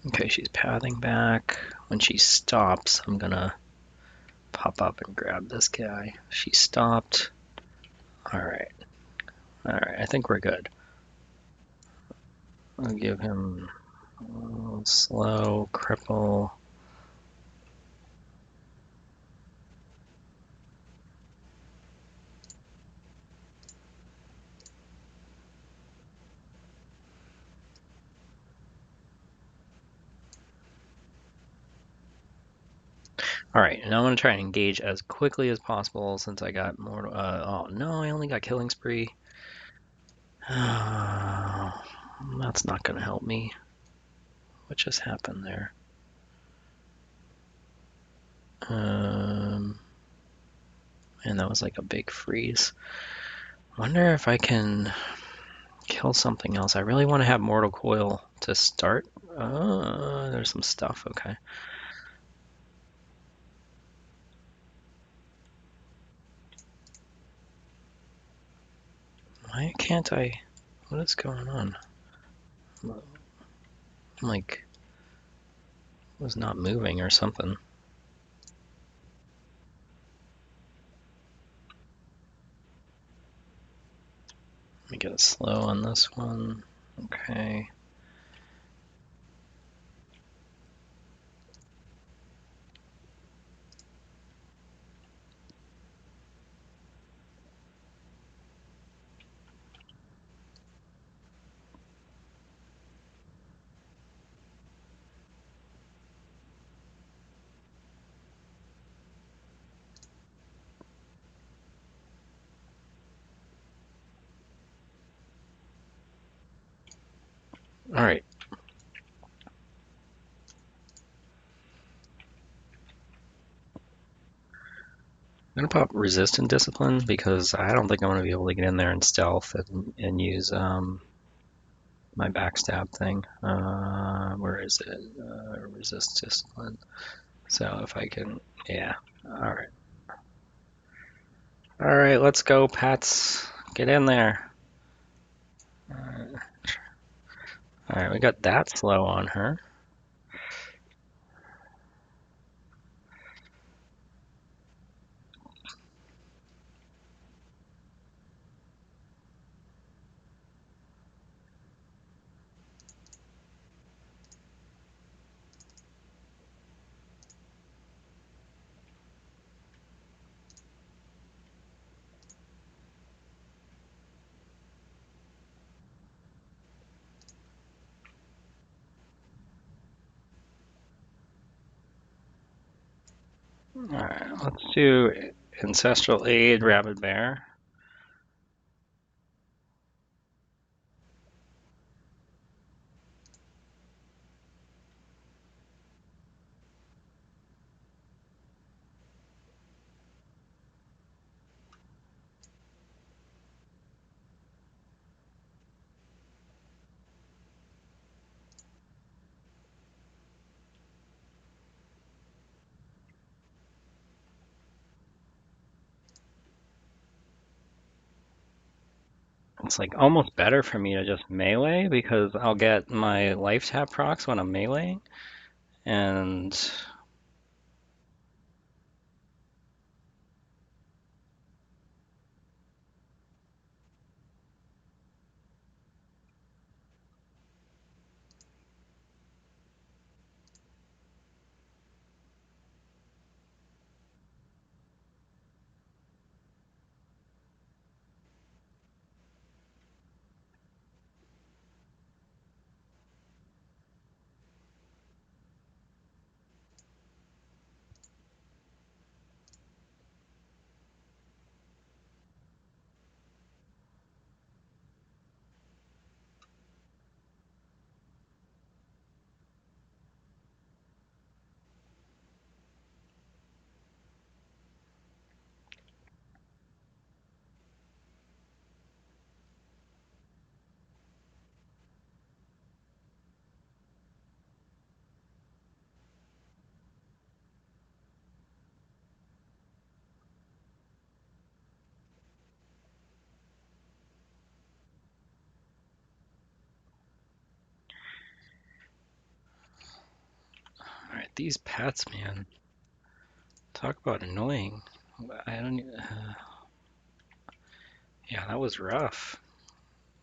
Okay, she's pathing back. When she stops, I'm gonna pop up and grab this guy. She stopped. Alright. Alright, I think we're good. I'll give him slow, cripple. Alright, and I'm gonna try and engage as quickly as possible since I got more. Oh no, I only got killing spree. That's not gonna help me. What just happened there? And that was like a big freeze. Wonder if I can kill something else. I really want to have Mortal Coil to start. There's some stuff. Okay. Why can't I? What is going on? I'm like, was not moving or something. Let me get it slow on this one. Okay. All right. I'm gonna pop resistant discipline because I don't think I'm gonna be able to get in there and stealth and use my backstab thing. Where is it? Resist discipline. So if I can, yeah. All right. All right, let's go, Pats. Get in there. All right, we got that slow on her. All right, let's do Ancestral Aid, Rabid Bear. It's like almost better for me to just melee because I'll get my life tap procs when I'm meleeing, and all right, these pets, man, talk about annoying. I don't. Yeah, that was rough.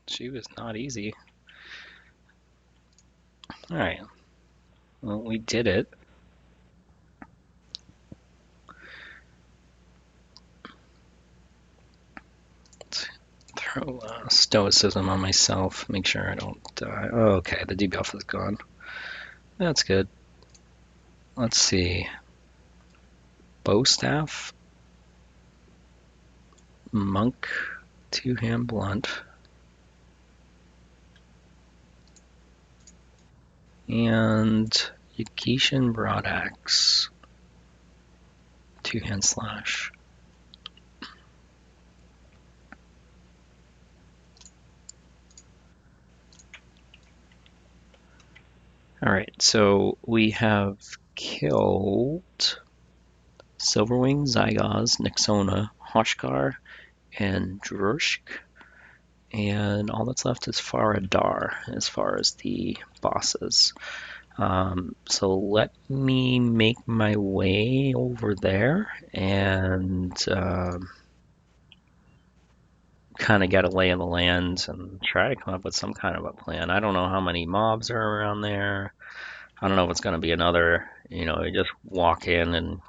She was not easy. All right, well, we did it. Let's throw stoicism on myself. Make sure I don't die. Oh, okay, the debuff is gone. That's good. Let's see. Bow staff, monk, two-hand blunt, and Yakishan broadaxe, two-hand slash. All right, so we have killed Silverwing, Zygoz, Nixona, Hoshkar, and Drushk. And all that's left is Faradar as far as the bosses. So let me make my way over there and kind of get a lay of the land and try to come up with some kind of a plan. I don't know how many mobs are around there. I don't know if it's going to be another, you just walk in and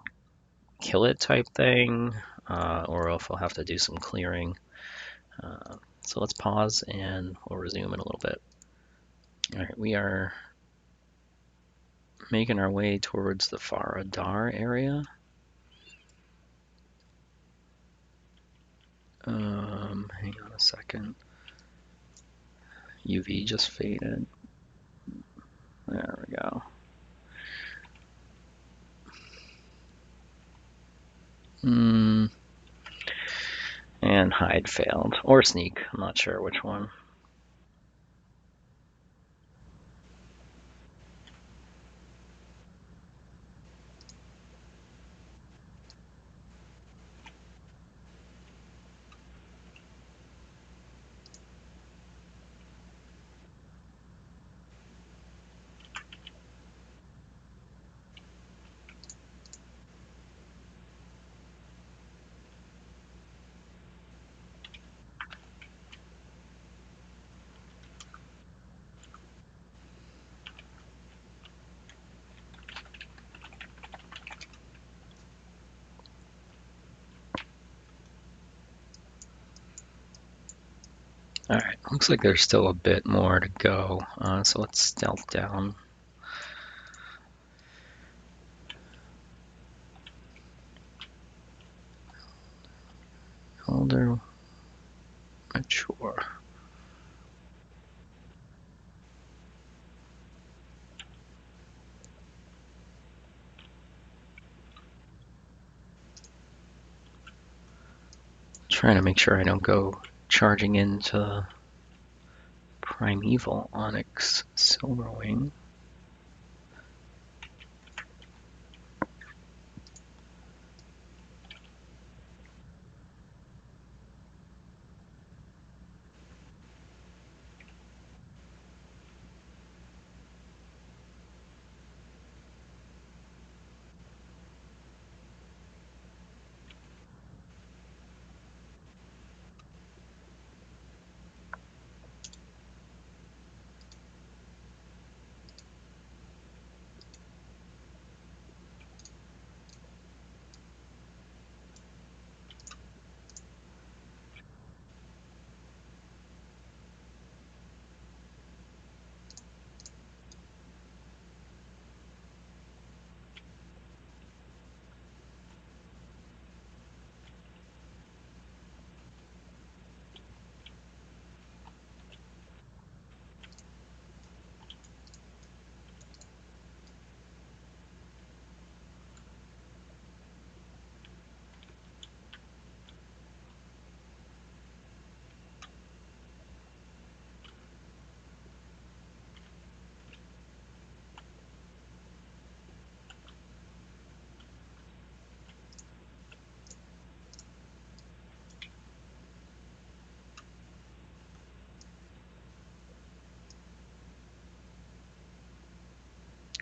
kill it type thing, or if we'll have to do some clearing. So let's pause and we'll resume in a little bit. All right, we are making our way towards the Faradar area. Hang on a second. UV just faded. There we go. And hide failed. Or sneak. I'm not sure which one. Alright, looks like there's still a bit more to go. So let's stealth down. Older, mature. Trying to make sure I don't go charging into Primeval Onyx Silverwing.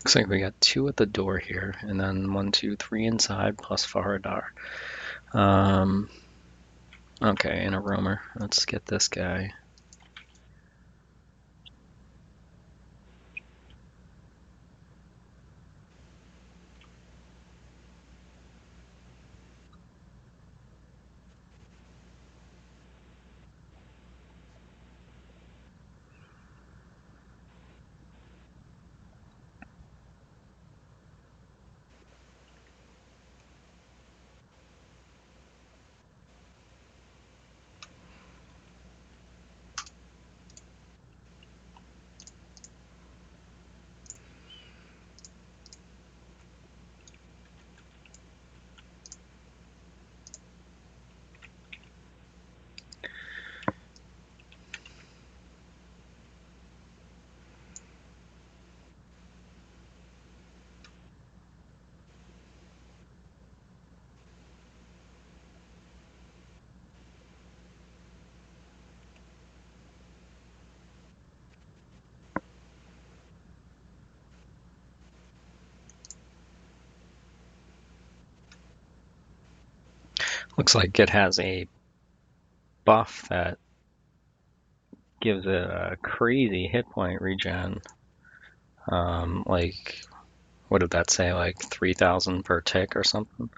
Looks like we got 2 at the door here, and then 1, 2, 3 inside plus Faradar. Okay, and a roamer. Let's get this guy. Looks like it has a buff that gives it a crazy hit point regen. Like, what did that say? Like 3,000 per tick or something?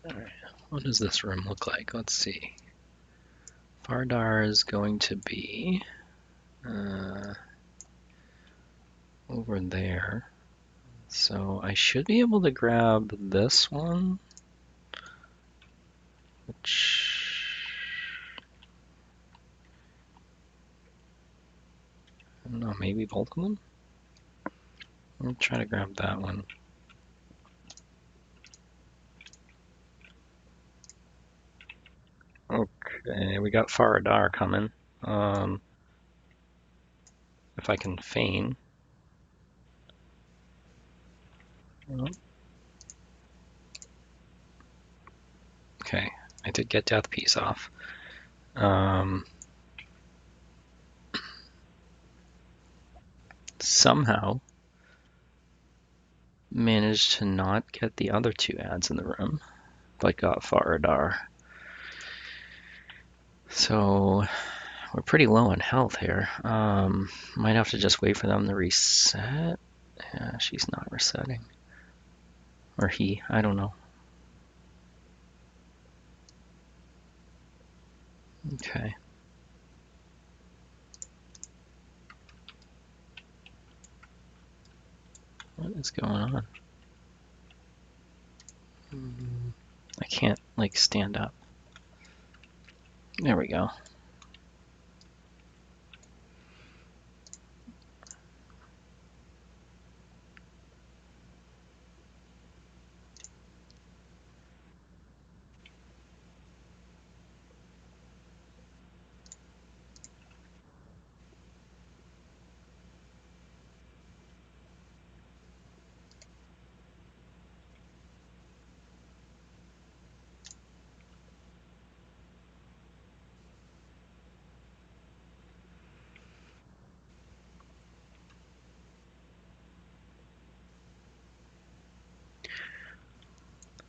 Alright, what does this room look like? Let's see. Fardar is going to be over there. So I should be able to grab this one, which, I don't know, maybe both of them? I'll try to grab that one. Okay, we got Faradar coming. If I can feign. Oh, okay, I did get Death Piece off. Somehow managed to not get the other 2 ads in the room, but got Faradar. So we're pretty low on health here. Might have to just wait for them to reset. Yeah, she's not resetting. Or he, I don't know. Okay. What is going on? I can't, like, stand up. There we go.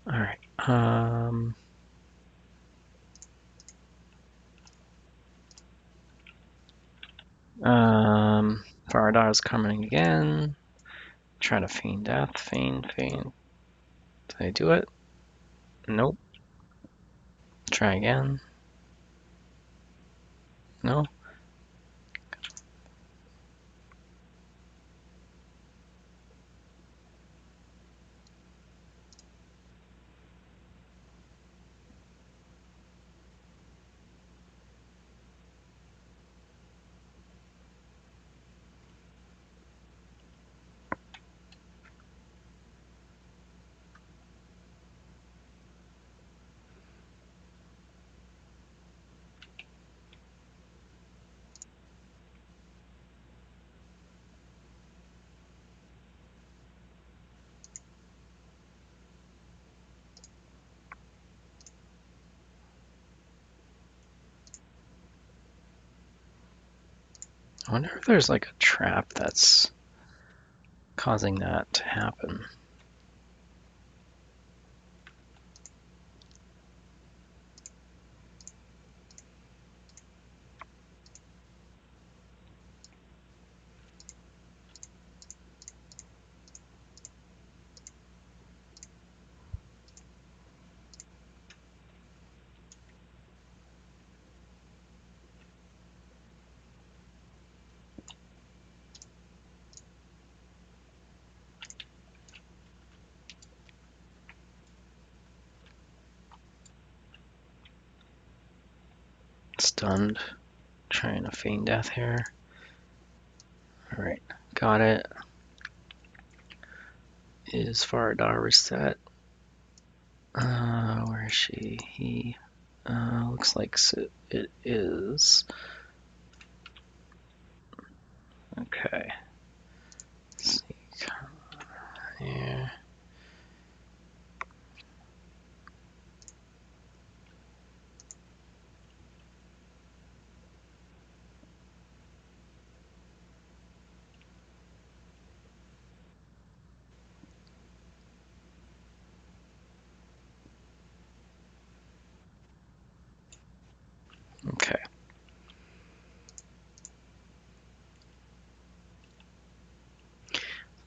All right. Faradar's coming again. Try to feign death. Feign. Did I do it? Nope. Try again. No. I wonder if there's like a trap that's causing that to happen. Stunned. Trying to feign death here. Alright, got it. Is Faradar reset? Where is she? He. Looks like it is. Okay. Let's see. Here. Okay.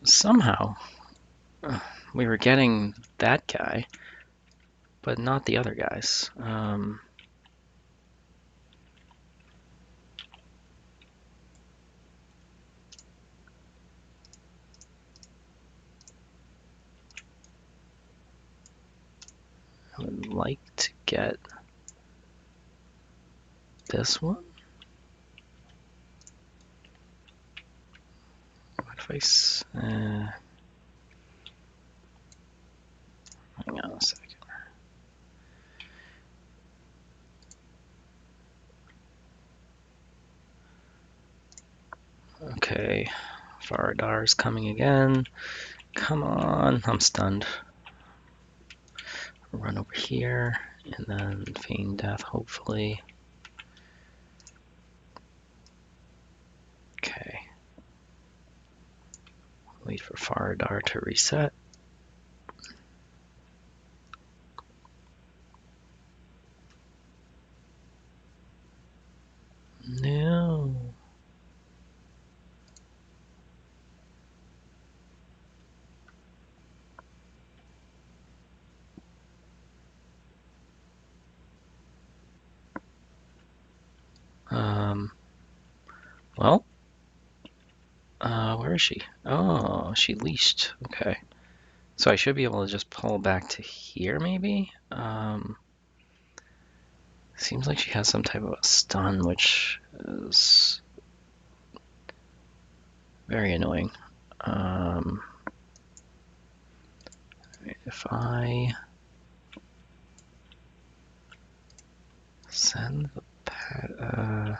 Somehow, we were getting that guy, but not the other guys. I would like to get this one. What if hang on a second. Okay, Faradar's coming again. Come on, I'm stunned. Run over here, and then feign death, hopefully. Okay. Wait for Faradar to reset. No. Well, where is she? Oh, she leashed. Okay. So I should be able to just pull back to here, maybe? Seems like she has some type of a stun, which is very annoying. If I send the pet, all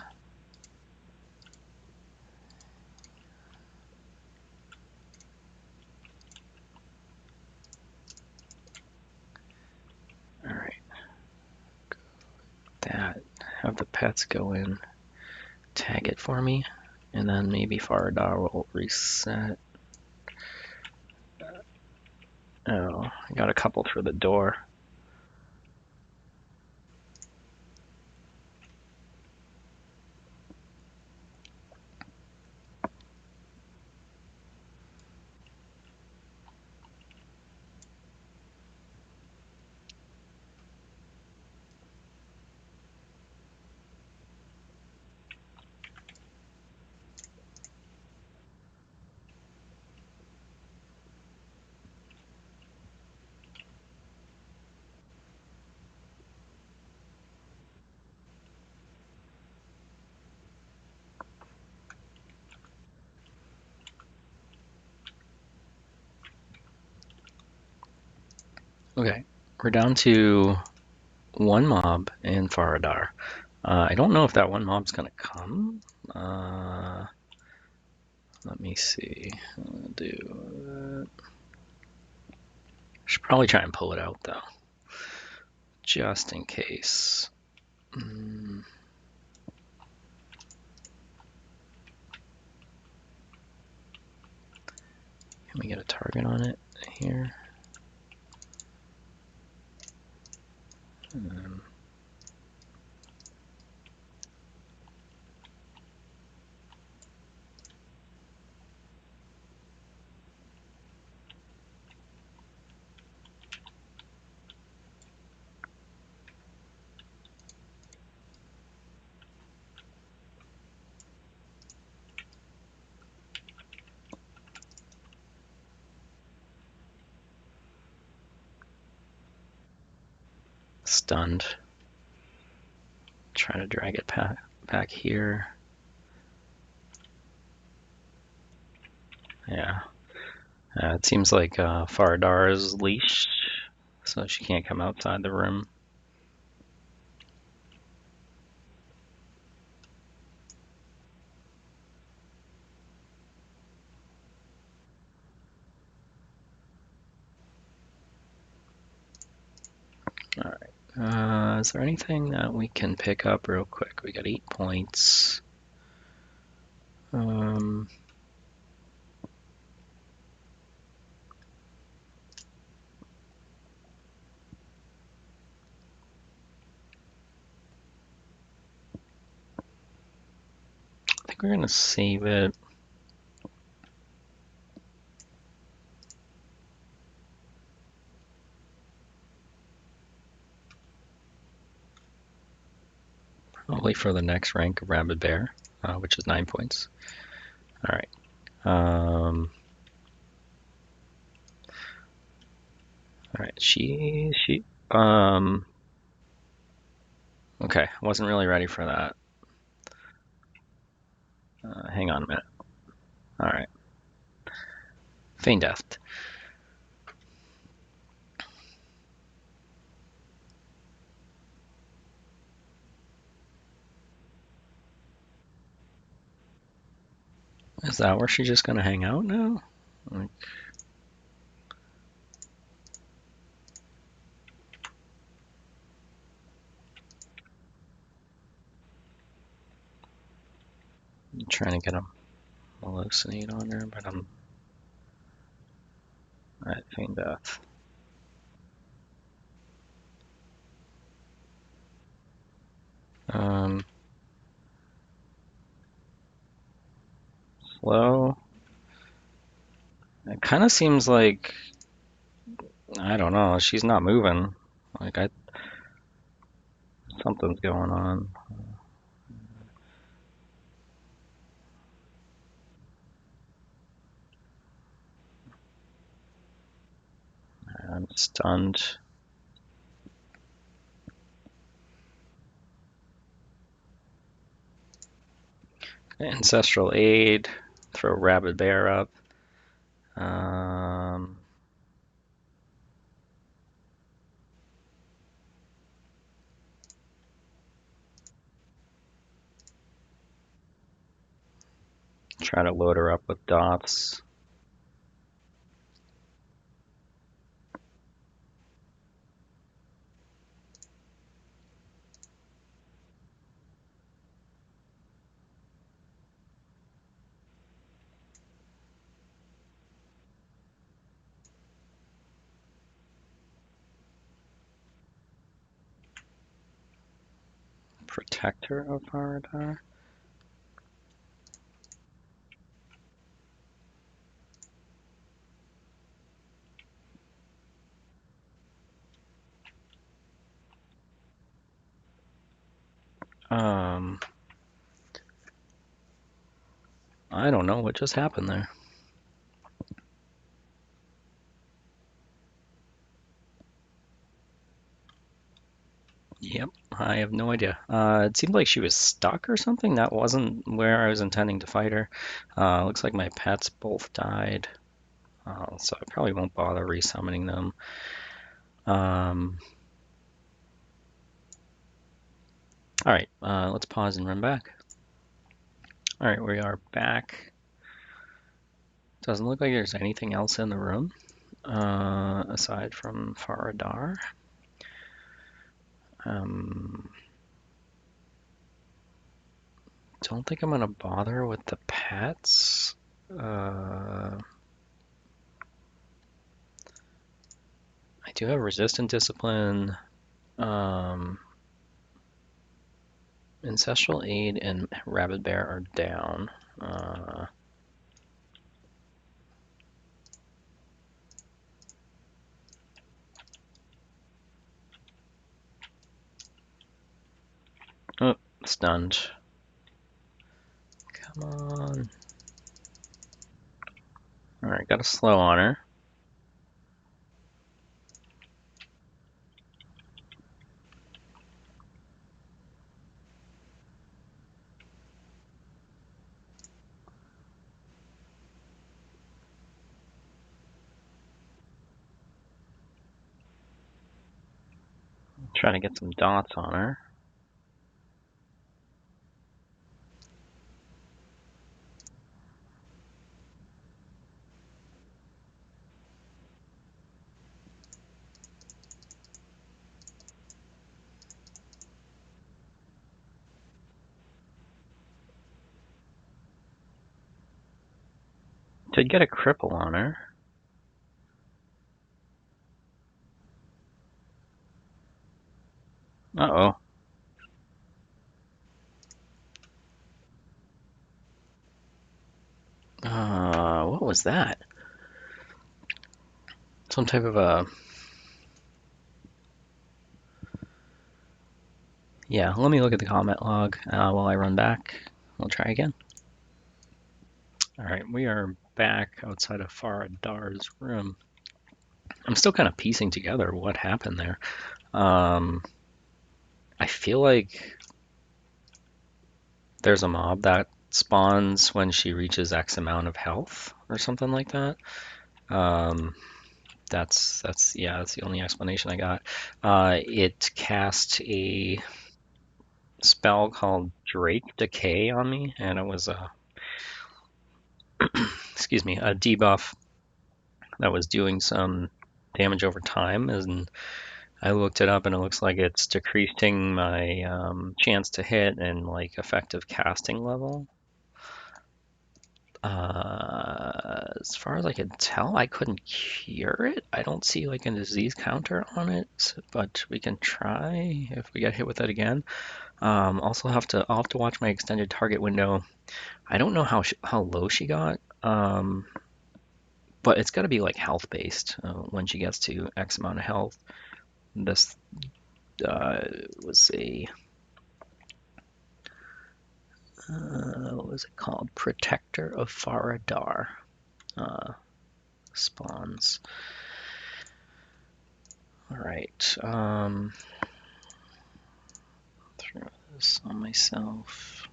right, that, have the pets go in, tag it for me, and then maybe Faradar will reset. Oh, Got a couple through the door. Okay, we're down to one mob in Faradar. I don't know if that one mob's gonna come. Let me see. I'll do. I should probably try and pull it out though, just in case. Can we get a target on it here? Stunned. Trying to drag it back here. Yeah. It seems like Faradar is leashed, so she can't come outside the room. All right. Is there anything that we can pick up real quick? We got 8 points. I think we're gonna save it. Probably for the next rank of Rabid Bear, which is 9 points. All right. All right. Okay. Wasn't really ready for that. Hang on a minute. All right. Feign Death. Is that where she's just gonna hang out now? Like, I'm trying to get a hallucinate on her, but I'm at Feign Death. Slow. It kind of seems like, I don't know, she's not moving. Like something's going on. I'm stunned. Ancestral Aid. Throw Rabid Bear up. Try to load her up with dots. Protector of Faradar. I don't know what just happened there. Yep, I have no idea. It seemed like she was stuck or something. That wasn't where I was intending to fight her. Looks like my pets both died, so I probably won't bother resummoning them. All right, let's pause and run back. All right, we are back. Doesn't look like there's anything else in the room aside from Faradar. Don't think I'm gonna bother with the pets. I do have resistant discipline, ancestral aid, and rabid bear are down. Oh, stunned. Come on. All right, got a slow on her. Trying to get some dots on her. Did get a cripple on her. Uh-oh. What was that? Some type of a... Yeah, let me look at the comment log while I run back. We'll try again. All right, we are back outside of Faradar's room. I'm still kind of piecing together what happened there. I feel like there's a mob that spawns when she reaches X amount of health or something like that. That's yeah, that's the only explanation I got. It cast a spell called Drake Decay on me, and it was a excuse me, a debuff that was doing some damage over time, and I looked it up and it looks like it's decreasing my chance to hit and like effective casting level. As far as I can tell, I couldn't cure it. I don't see like a disease counter on it, but we can try if we get hit with it again. Also I'll have to watch my extended target window. I don't know how low she got, but it's got to be like health based. When she gets to X amount of health, this was a what was it called? Protector of Faradar spawns. All right. Throw this on myself.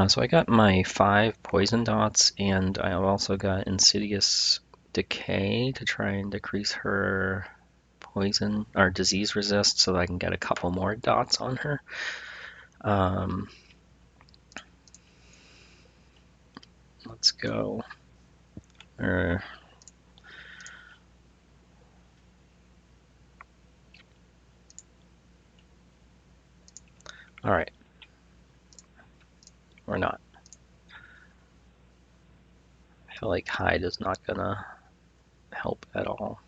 So I got my 5 poison dots, and I've also got Insidious Decay to try and decrease her poison or disease resist so that I can get a couple more dots on her. Let's go. All right. Or not. feel like hide is not gonna help at all.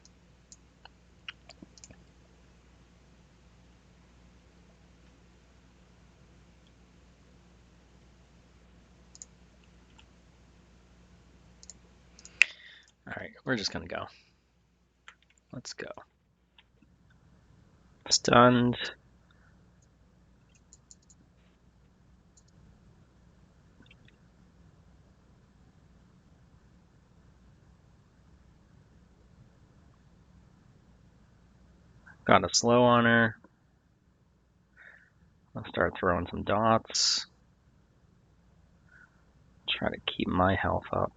Alright, we're just gonna go. Let's go. Stunned. Got a slow on her. I'll start throwing some dots. Try to keep my health up.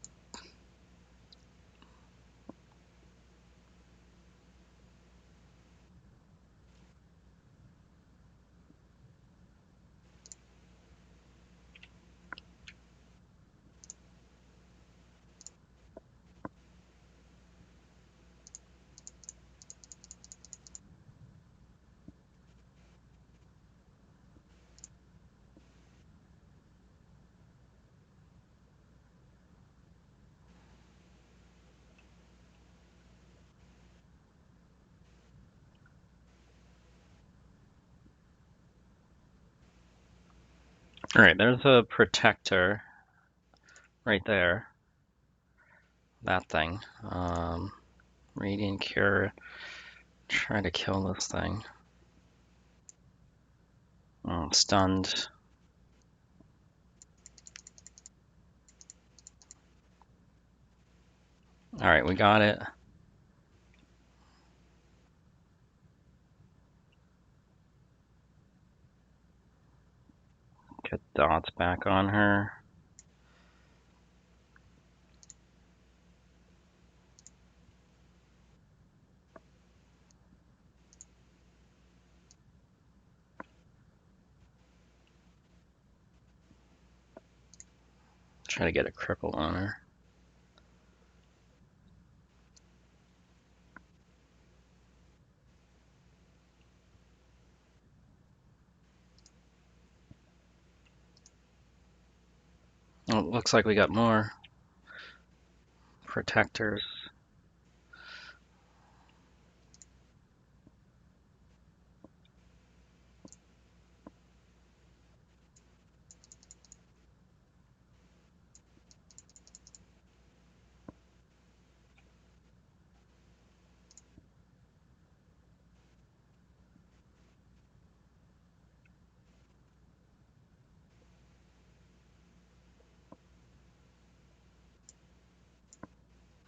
Alright, there's a protector right there. That thing. Radiant Cure. Try to kill this thing. Oh, stunned. Alright, we got it. Get dots back on her. Try to get a cripple on her. Oh, it looks like we got more protectors.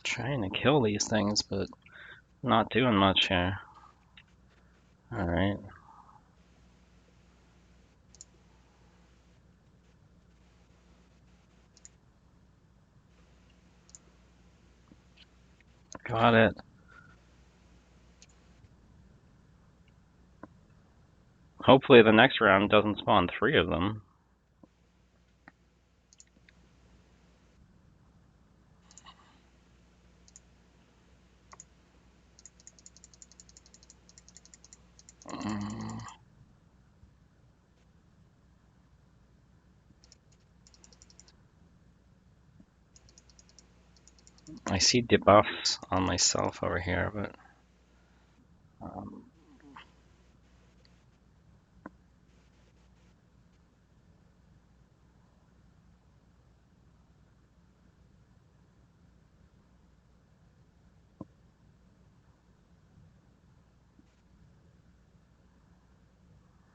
Trying to kill these things, but not doing much here. Alright. Got it. Hopefully the next round doesn't spawn 3 of them. I see debuffs on myself over here, but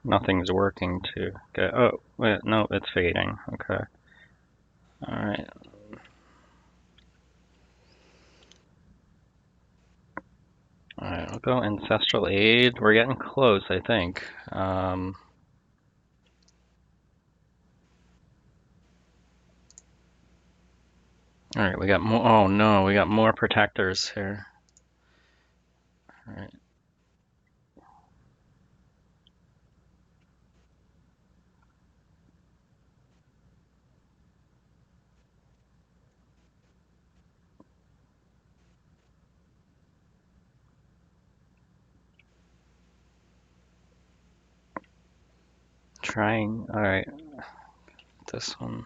nothing's working to get. Oh, wait, no, it's fading. Okay. Alright. Alright, I'll go Ancestral Aid. We're getting close, I think. Alright, we got more. Oh no, we got more protectors here. Alright. Trying. Alright. This one.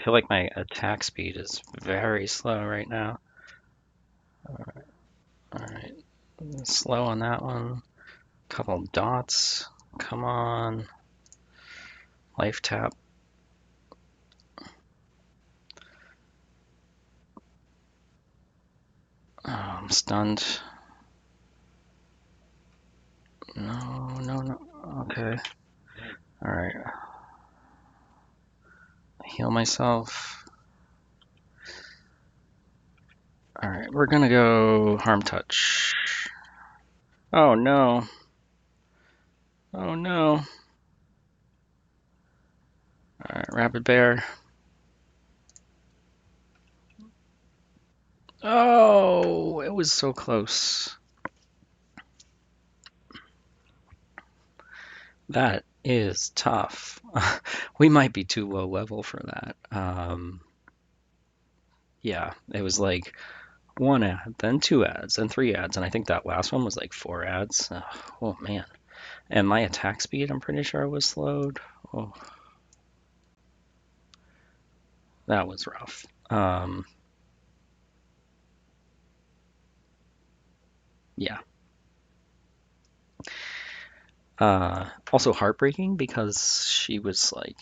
I feel like my attack speed is very slow right now. All right, slow on that one. Couple dots. Come on. Life tap. Oh, I'm stunned. No, no, no. Okay. All right. Heal myself. All right, we're gonna go harm touch. Oh no. Oh no. All right, rapid bear. Oh, it was so close. That is tough. We might be too low level for that. Yeah, it was like one ad, then two ads, then three ads, and I think that last one was like four ads. Oh man. And my attack speed, I'm pretty sure was slowed. Oh, that was rough. Yeah. Also heartbreaking because she was like,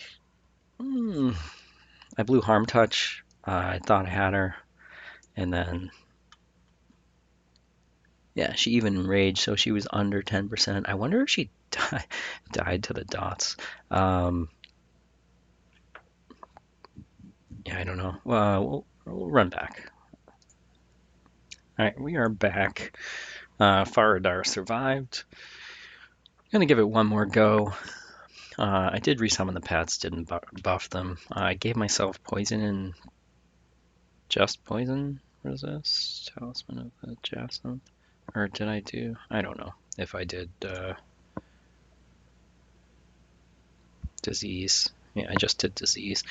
I blew harm touch. I thought I had her, and then yeah, she even raged, so she was under 10%. I wonder if she died to the dots. Yeah, I don't know. We'll run back. All right, we are back. Faradar survived. Gonna give it one more go. I did resummon the pets, didn't buff them. I gave myself poison and just poison resist. Talisman of the Jasmine. Or did I do? I don't know if I did disease. Yeah, I just did disease.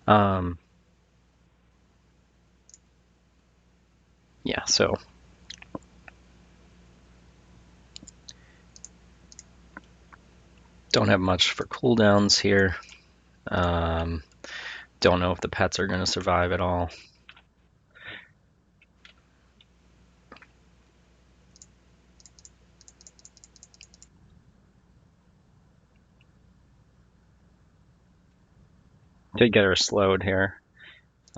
Yeah, so don't have much for cooldowns here. Don't know if the pets are going to survive at all. Did get her slowed here.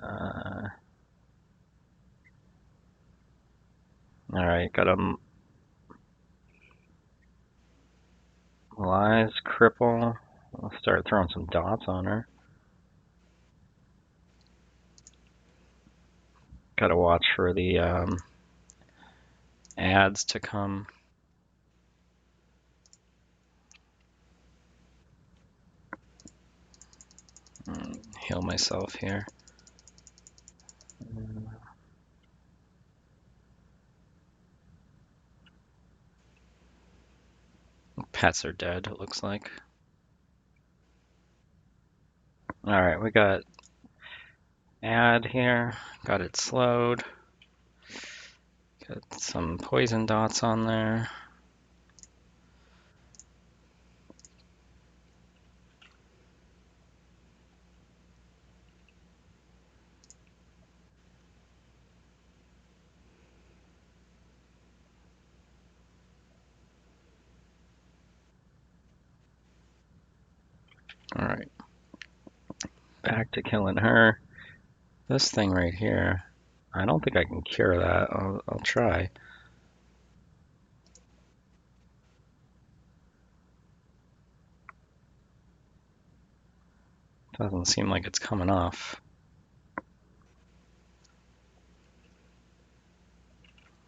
All right, got a Lies, cripple. I'll start throwing some dots on her. Got to watch for the ads to come. Heal myself here. Pets are dead, it looks like. Alright, we got ad here. Got it slowed. Got some poison dots on there. Alright. Back to killing her. This thing right here, I don't think I can cure that. I'll try. Doesn't seem like it's coming off.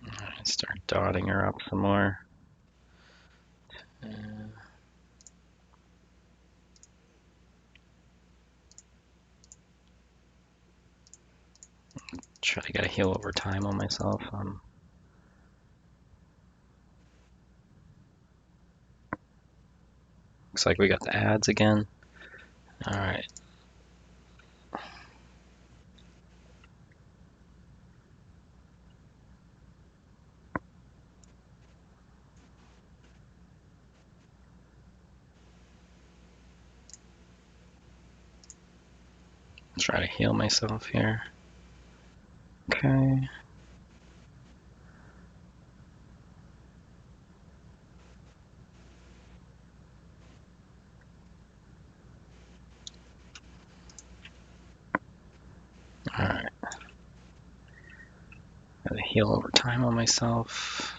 Alright, start dotting her up some more. Try to get a heal over time on myself. Looks like we got the ads again. Alright. Try to heal myself here. Okay. Alright. Gotta heal over time on myself.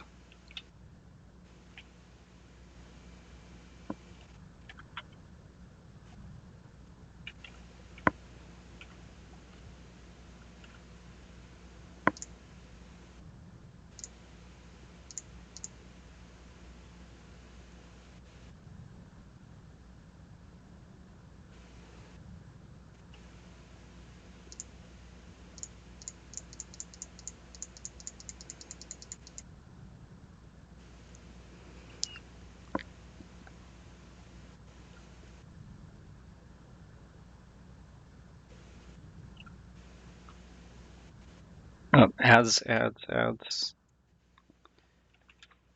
Oh, ads.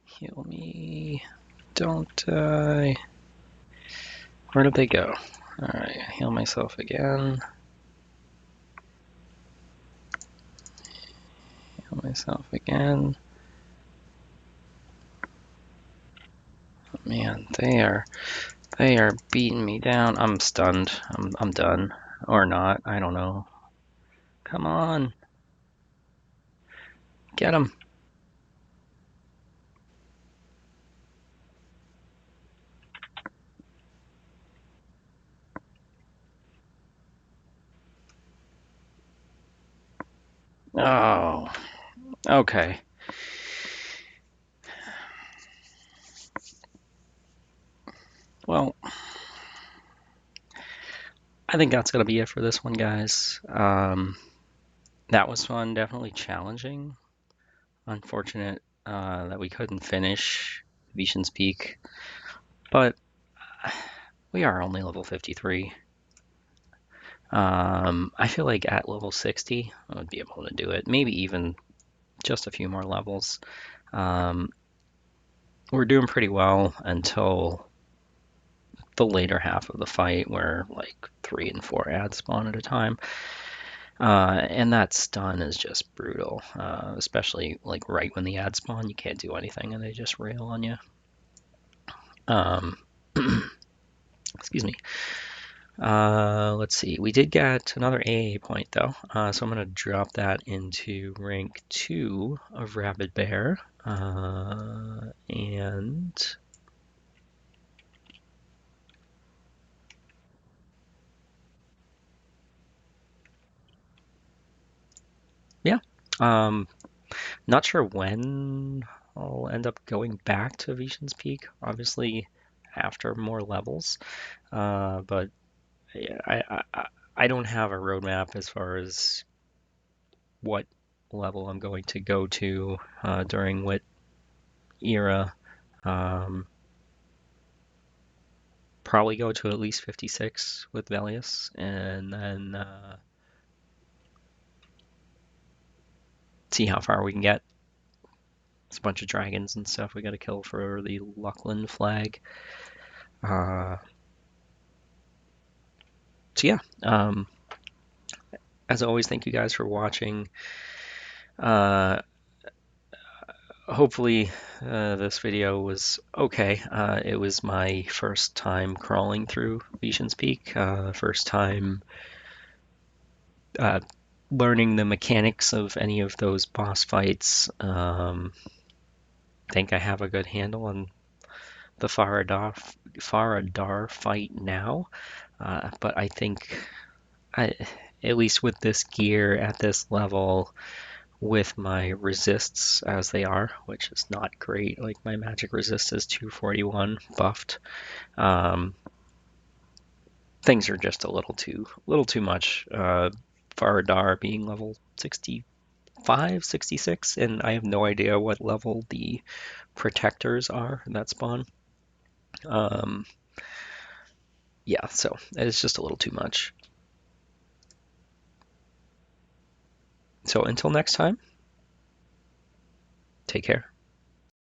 Heal me. Don't die. Where did they go? Alright, heal myself again. Heal myself again. Man, they are beating me down. I'm stunned. I'm done. Or not. I don't know. Come on. Get him. Oh. Okay. Well, I think that's gonna be it for this one, guys. That was fun. Definitely challenging. Unfortunate that we couldn't finish Veeshan's Peak, but we are only level 53. I feel like at level 60, I would be able to do it. Maybe even just a few more levels. Um, we're doing pretty well until the later half of the fight, where like 3 and 4 ads spawn at a time. And that stun is just brutal, especially like right when the ads spawn, you can't do anything and they just rail on you. Um, excuse me. Let's see. We did get another AA point though, so I'm gonna drop that into rank 2 of Rabid Bear, and yeah. Not sure when I'll end up going back to Veeshan's Peak. Obviously, after more levels, but yeah, I don't have a roadmap as far as what level I'm going to go to during what era. Um, Probably go to at least 56 with Velius, and then see how far we can get. It's a bunch of dragons and stuff we got to kill for the Luckland flag. Uh, so yeah, as always, thank you guys for watching. Uh, Hopefully this video was okay. It was my first time crawling through Veeshan's Peak, first time uh, learning the mechanics of any of those boss fights. I think I have a good handle on the Faradar fight now, but I think at least with this gear at this level, with my resists as they are, which is not great. Like my magic resist is 241 buffed. Um, Things are just a little too much. Faradar being level 65, 66, and I have no idea what level the protectors are that spawn. Um, yeah, so it's just a little too much. So until next time, take care.